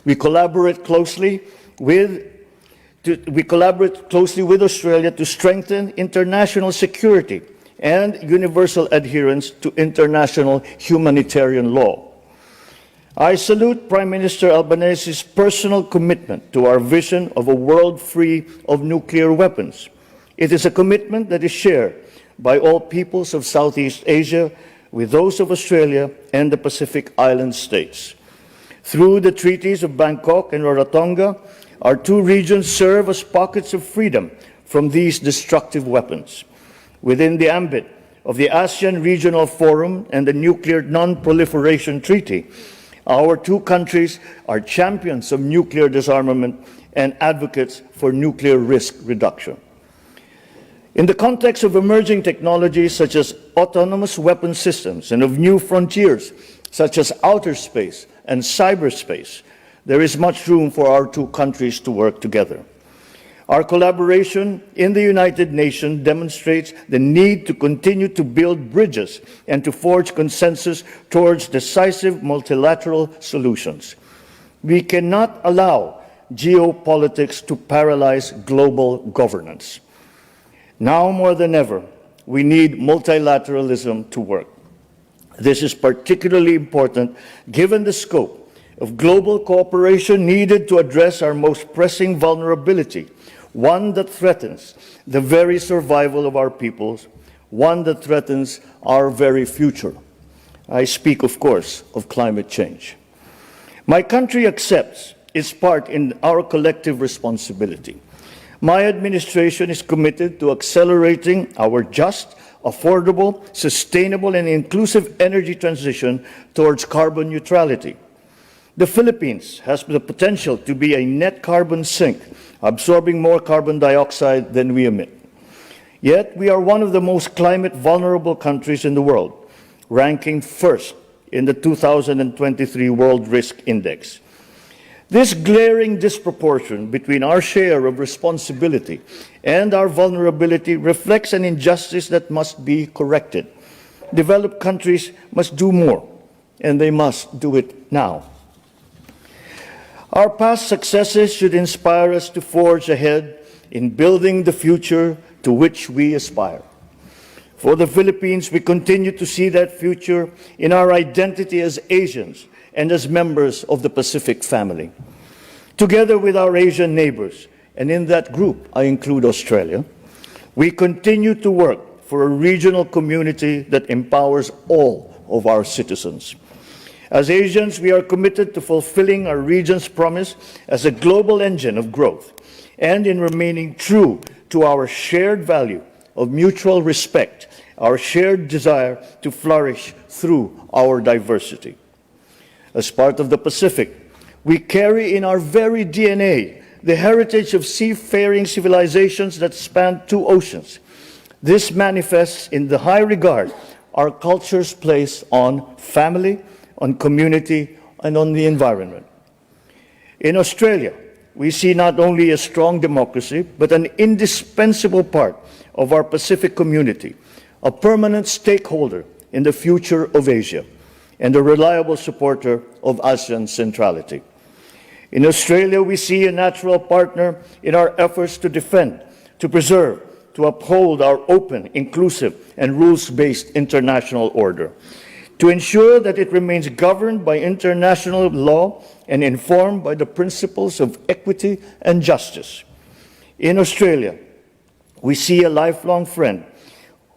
We collaborate closely with Australia to strengthen international security and universal adherence to international humanitarian law. I salute Prime Minister Albanese's personal commitment to our vision of a world free of nuclear weapons. It is a commitment that is shared by all peoples of Southeast Asia, with those of Australia and the Pacific Island states. Through the treaties of Bangkok and Rarotonga, our two regions serve as pockets of freedom from these destructive weapons. Within the ambit of the ASEAN Regional Forum and the Nuclear Non-Proliferation Treaty, our two countries are champions of nuclear disarmament and advocates for nuclear risk reduction. In the context of emerging technologies such as autonomous weapon systems and of new frontiers such as outer space and cyberspace, there is much room for our two countries to work together. Our collaboration in the United Nations demonstrates the need to continue to build bridges and to forge consensus towards decisive multilateral solutions. We cannot allow geopolitics to paralyze global governance. Now more than ever, we need multilateralism to work. This is particularly important given the scope of global cooperation needed to address our most pressing vulnerability, one that threatens the very survival of our peoples, one that threatens our very future. I speak, of course, of climate change. My country accepts its part in our collective responsibility. My administration is committed to accelerating our just, affordable, sustainable, and inclusive energy transition towards carbon neutrality. The Philippines has the potential to be a net carbon sink, absorbing more carbon dioxide than we emit. Yet, we are one of the most climate vulnerable countries in the world, ranking first in the 2023 World Risk Index. This glaring disproportion between our share of responsibility and our vulnerability reflects an injustice that must be corrected. Developed countries must do more, and they must do it now. Our past successes should inspire us to forge ahead in building the future to which we aspire. For the Philippines, we continue to see that future in our identity as Asians and as members of the Pacific family. Together with our Asian neighbors, and in that group I include Australia, we continue to work for a regional community that empowers all of our citizens. As Asians, we are committed to fulfilling our region's promise as a global engine of growth and in remaining true to our shared value of mutual respect, our shared desire to flourish through our diversity. As part of the Pacific, we carry in our very DNA the heritage of seafaring civilizations that span two oceans. This manifests in the high regard our cultures place on family, on community, and on the environment. In Australia, we see not only a strong democracy, but an indispensable part of our Pacific community, a permanent stakeholder in the future of Asia, and a reliable supporter of ASEAN centrality. In Australia, we see a natural partner in our efforts to defend, to preserve, to uphold our open, inclusive, and rules-based international order, to ensure that it remains governed by international law and informed by the principles of equity and justice. In Australia, we see a lifelong friend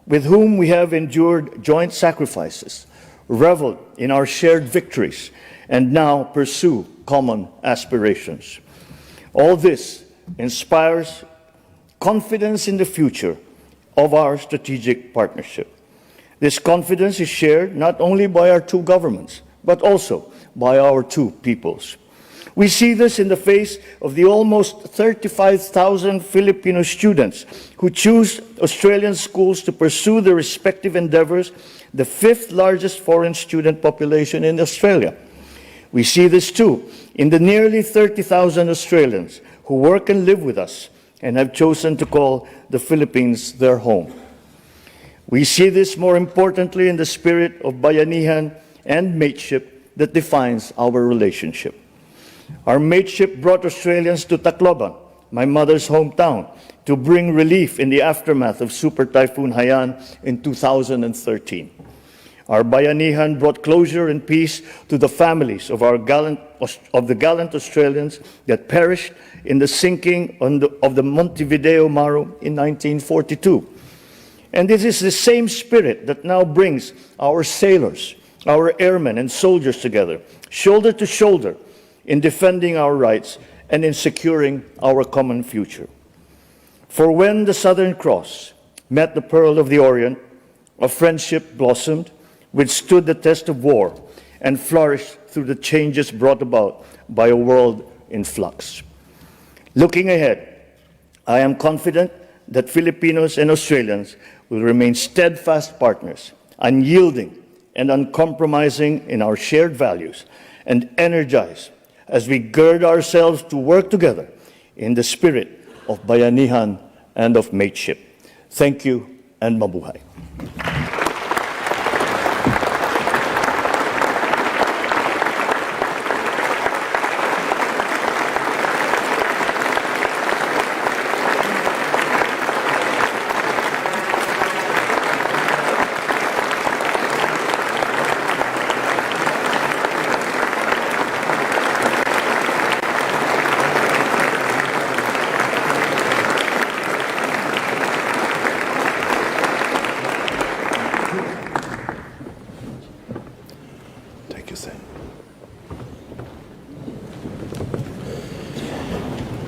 with whom we have endured joint sacrifices, reveled in our shared victories, and now pursue common aspirations. All this inspires confidence in the future of our strategic partnership. This confidence is shared not only by our two governments, but also by our two peoples. We see this in the face of the almost 35,000 Filipino students who choose Australian schools to pursue their respective endeavors, the fifth largest foreign student population in Australia. We see this too in the nearly 30,000 Australians who work and live with us and have chosen to call the Philippines their home. We see this more importantly in the spirit of bayanihan and mateship that defines our relationship. Our mateship brought Australians to Tacloban, my mother's hometown, to bring relief in the aftermath of Super Typhoon Haiyan in 2013. Our bayanihan brought closure and peace to the families of the gallant Australians that perished in the sinking of the Montevideo Maru in 1942. And it is the same spirit that now brings our sailors, our airmen and soldiers together, shoulder to shoulder, in defending our rights and in securing our common future. For when the Southern Cross met the Pearl of the Orient, a friendship blossomed, withstood the test of war, and flourished through the changes brought about by a world in flux. Looking ahead, I am confident that Filipinos and Australians will remain steadfast partners, unyielding and uncompromising in our shared values, and energized as we gird ourselves to work together in the spirit of bayanihan and of mateship. Thank you and mabuhay.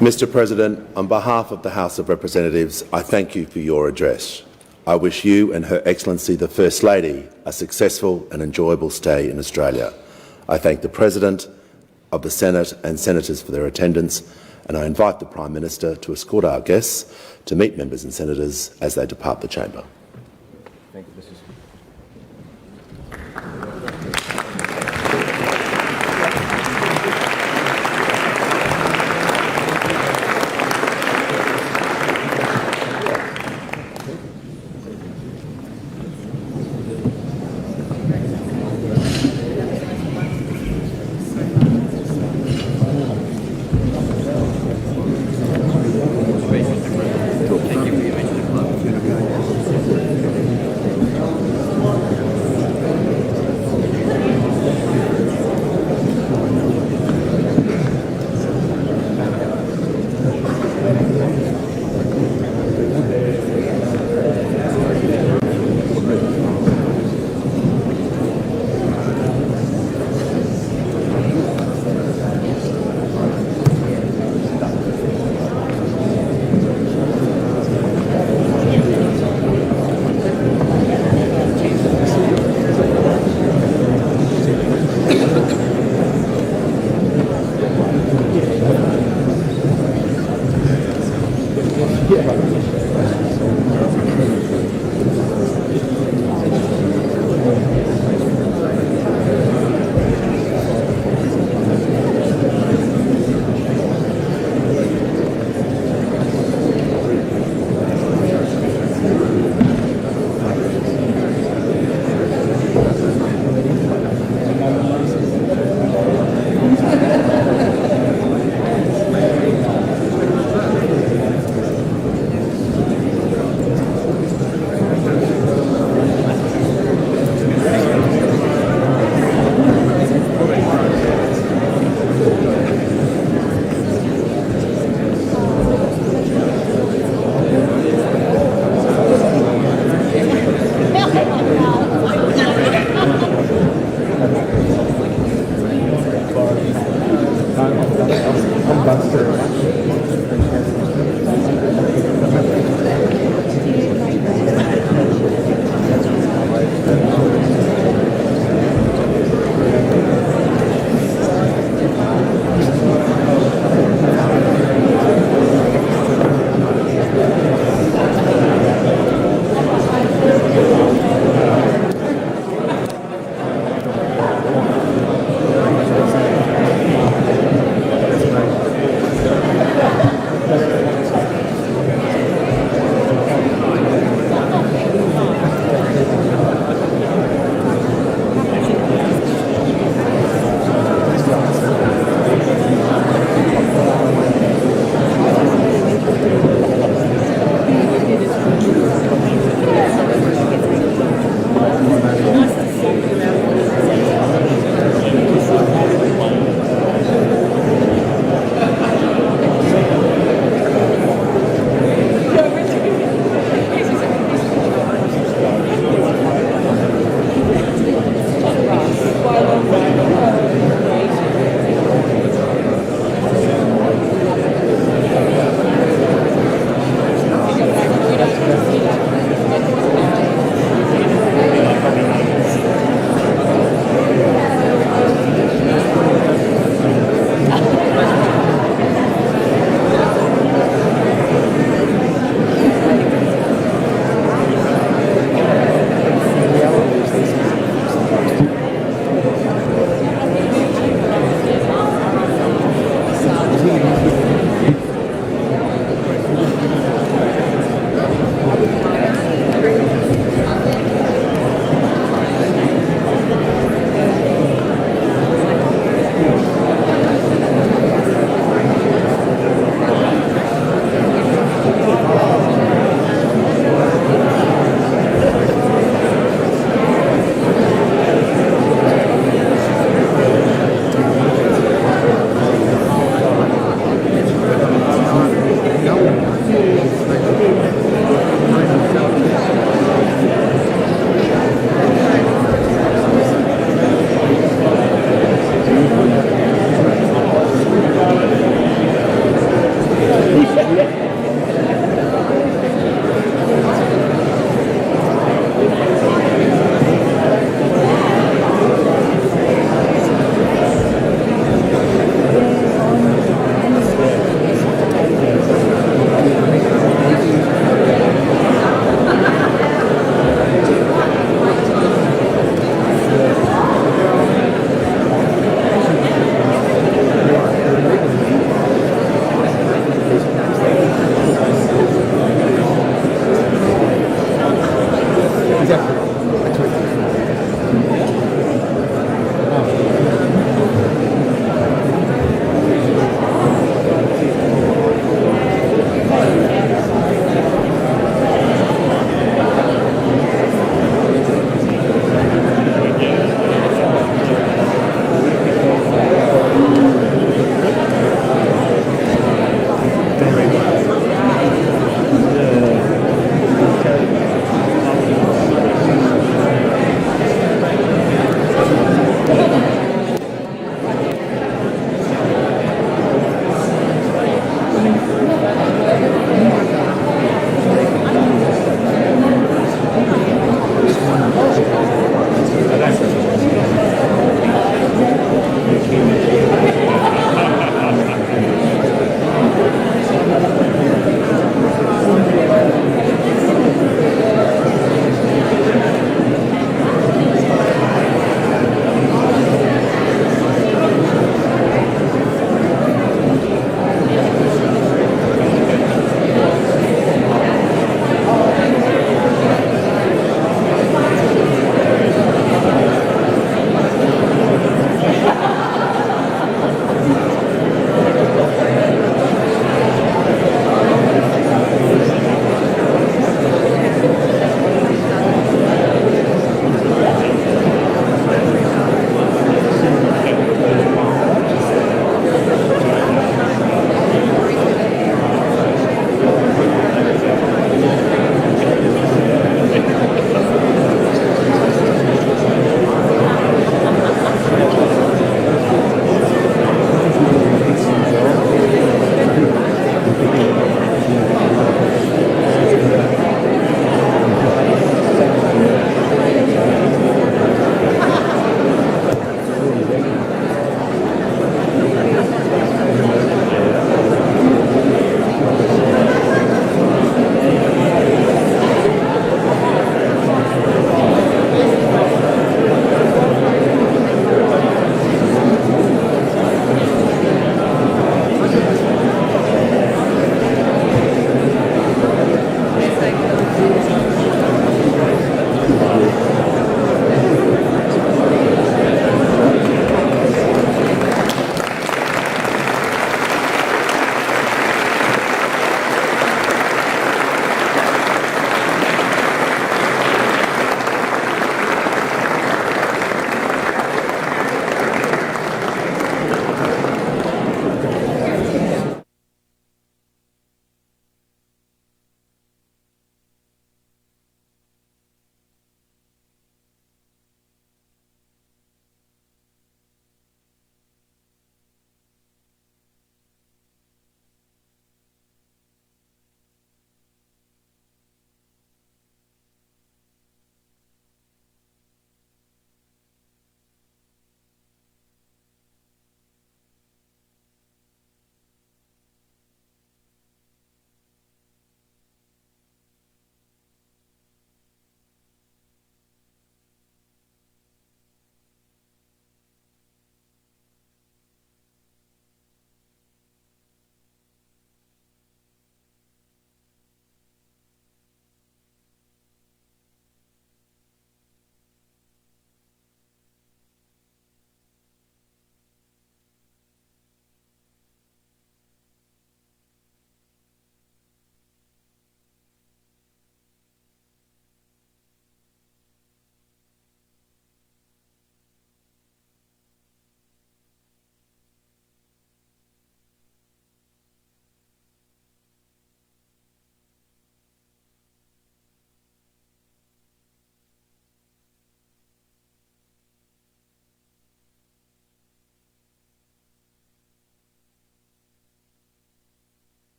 Mr. President, on behalf of the House of Representatives, I thank you for your address. I wish you and Her Excellency the First Lady a successful and enjoyable stay in Australia. I thank the President of the Senate and Senators for their attendance, and I invite the Prime Minister to escort our guests to meet members and senators as they depart the chamber. Thank you, Mr. Speaker.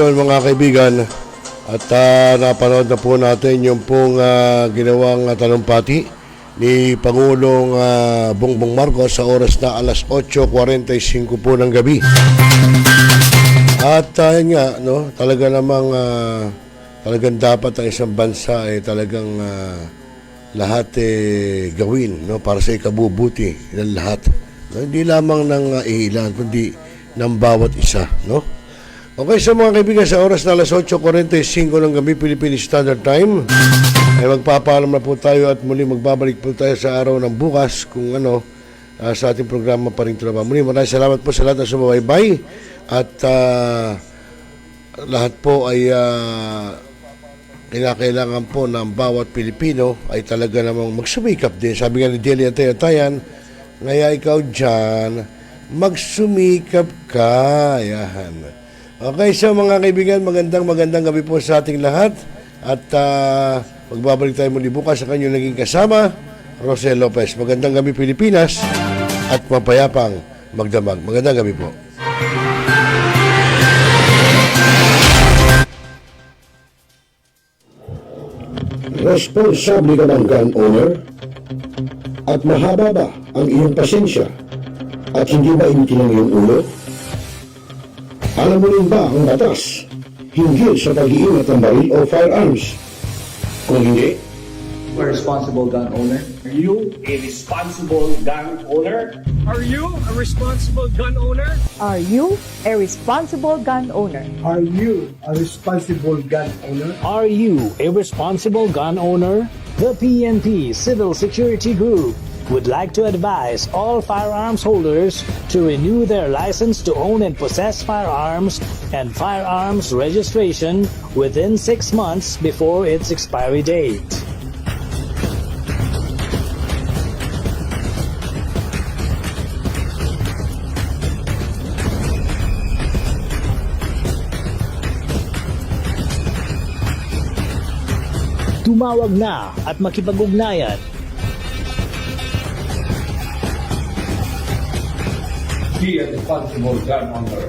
ngayon mga kaibigan at napanood na po natin yung pong ginawang talumpati ni Pangulong Bongbong Marcos sa oras na alas 8:45 po ng gabi. At yun nga, no, talaga namang talagang dapat ang isang bansa ay talagang lahat gawin, no, para sa ikabubuti ng lahat. No, hindi lamang ng ilan, kundi ng bawat isa, no? Okay, so mga kaibigan, sa oras na alas 8:45 ng gabi, Philippine Standard Time, ay magpapaalam na po tayo at muli magbabalik po tayo sa araw ng bukas kung ano, sa ating programa pa rin T.R.O.P.A. Muli, maraming salamat po sa lahat na sumabaybay at lahat po ay kinakailangan po ng bawat Pilipino ay talaga namang magsumikap din. Sabi nga ni Delia Tayan, ngaya ikaw dyan, magsumikap ka. Yan. Okay, so mga kaibigan, magandang gabi po sa ating lahat. At magbabalik tayo muli bukas sa kanyang naging kasama, ROCE LOPEZ. Magandang gabi Pilipinas at mapayapang magdamag. Magandang gabi po. Responsable ka ng gun owner? At mahaba ba ang iyong pasensya? At hindi ba initin ang iyong ulo? Alam mo rin ba ang batas hinggil sa pag-iingat ng baril o firearms? Kung hindi, A responsible gun owner. Are you a responsible gun owner? Are you a responsible gun owner? Are you a responsible gun owner? Are you a responsible gun owner? Are you a responsible gun owner? The PNP Civil Security Group would like to advise all firearms holders to renew their license to own and possess firearms and firearms registration within 6 months before its expiry date. Tumawag na at makipag-ugnayan. Be a responsible gun owner.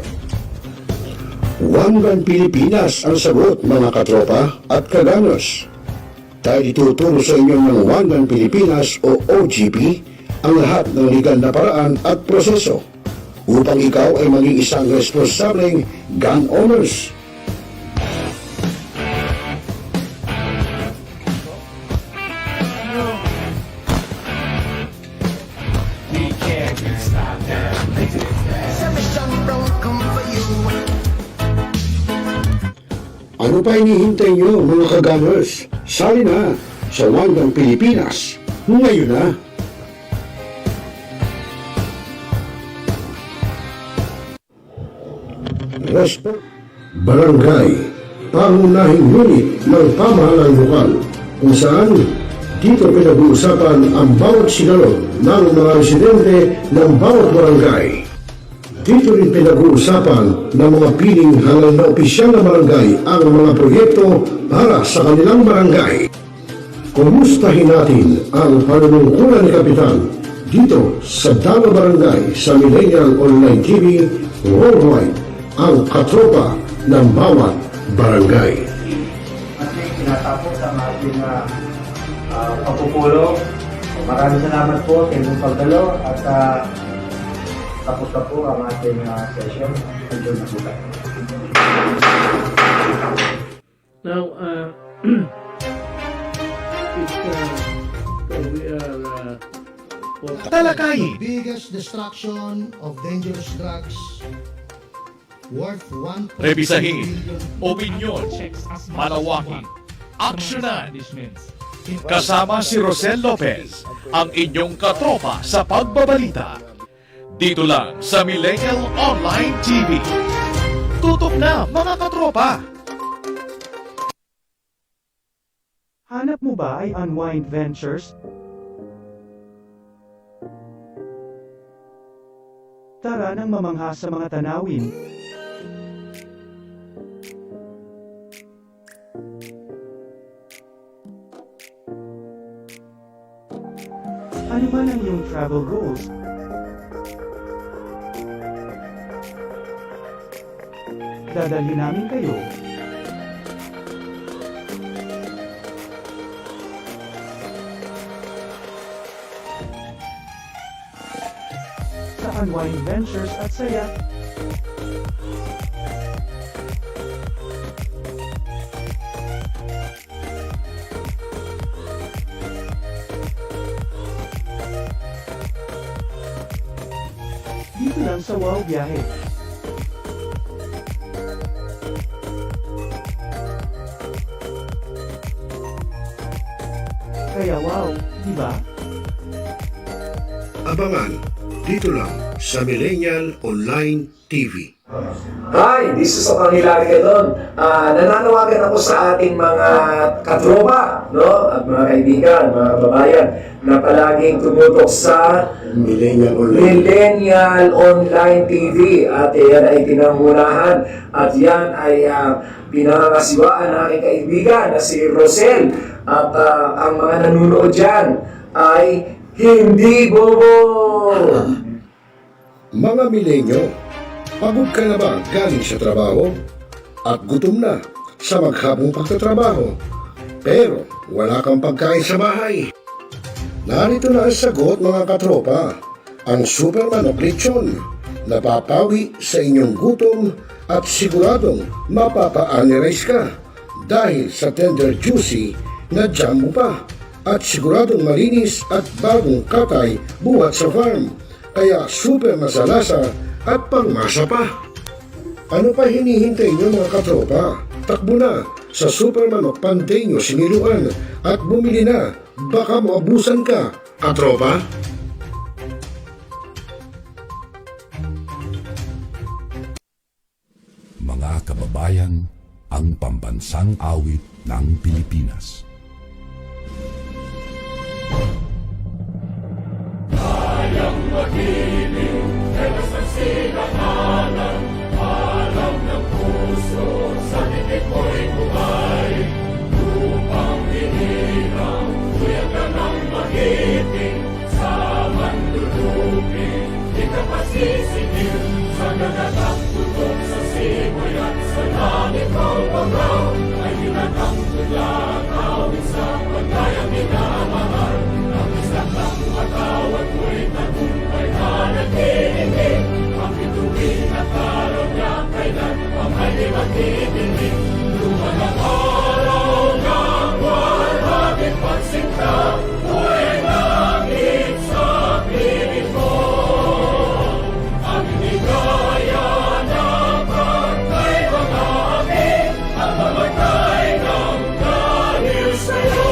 One Gun Pilipinas ang sagot mga katropa at kaganos. Tayo ituturo sa inyo ng One Gun Pilipinas o OGP ang lahat ng legal na paraan at proseso upang ikaw ay maging isang responsableng gun owners. Ano pa hinihintay nyo mga kagamers? Sali na sa One Gun Pilipinas ngayon na! Barangay, pangunahing unit ng pamahalaan lokal kung saan dito pinag-uusapan ang bawat sigalot ng mga residente ng bawat barangay. Dito rin pinag-uusapan ng mga piling halal na opisyal na barangay ang mga proyekto para sa kanilang barangay. Kumustahin natin ang panunungkulan ni Kapitan dito sa Dama Barangay sa Millennial Online TV Worldwide, ang katropa ng bawat barangay. Ating tinatapos ang ating pagpupulong. Maraming salamat po sa inyong pagdalo at tapos na po ang ating session. Enjoy na po tayo. Now, we are Talakayin. Biggest destruction of dangerous drugs worth 1. Rebisahin. Opinyon. Malawakin. Aksyonan. Kasama si Rosel Lopez, ang inyong katropa sa pagbabalita. Dito lang sa Millennial Online TV. Tutok na mga katropa! Hanap mo ba ay unwind ventures? Tara nang mamangha sa mga tanawin. Ano man ang iyong travel goals? Dadalhin namin kayo. Sa Unwind Ventures at Saya. Dito lang sa Wow Biyahe. Kaya wow, di ba? Abangan dito lang sa Millennial Online TV. Hi, this is Okang Hilari Gadon. Nananawagan ako sa ating mga katropa, no? At mga kaibigan, mga kababayan, na palaging tumutok sa Millennial Online TV. At yan ay pinangunahan. At yan ay pinangangasiwaan ng aking kaibigan na si Rosel. At ang mga nanunood dyan ay hindi bobo! Mga milenyo, pagod ka na ba galing sa trabaho? At gutom na sa maghabong pagtatrabaho? Pero wala kang pagkain sa bahay? Narito na ang sagot mga katropa, ang Super Manok Lechon. Napapawi sa inyong gutom at siguradong mapapa-anirize ka dahil sa tender juicy na jumbo pa at siguradong malinis at bagong katay buhat sa farm. Kaya super masalasa at pangmasa pa. Ano pa hinihintay nyo mga katropa? Takbo na sa Super Manok Panteño Siniluan at bumili na. Baka maabusan ka, katropa. Mga kababayan, ang pambansang awit ng Pilipinas. Kayang magiliw, telas ng sinakanan, alam ng puso, sa titik mo'y buhay. Lupang hinirang, kuya ka ng magiting, sa mandulupin, di ka pasisingil, sa nagatak tutok sa simoy at sa langit mo bangaw, ay hinatang tulad, awit sa pagkayang minamahal. Ang matawag mo'y tagumpay na naghihiling. Ang bituin at araw niya kailan ang may maghihiling. Lumalang araw ng walang pagsinta, mo'y langit sa piling mo. Ang ligaya ng pagkay mga amin, ang mamatay ng dahil sa'yo.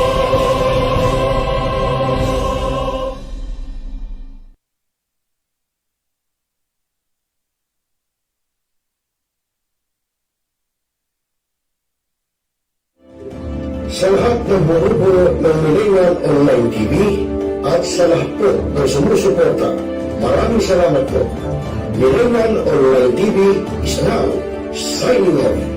Sa lahat ng bumubuo ng Millennial Online TV at sa lahat po ng sumusuporta, maraming salamat po. Millennial Online TV is now signing off.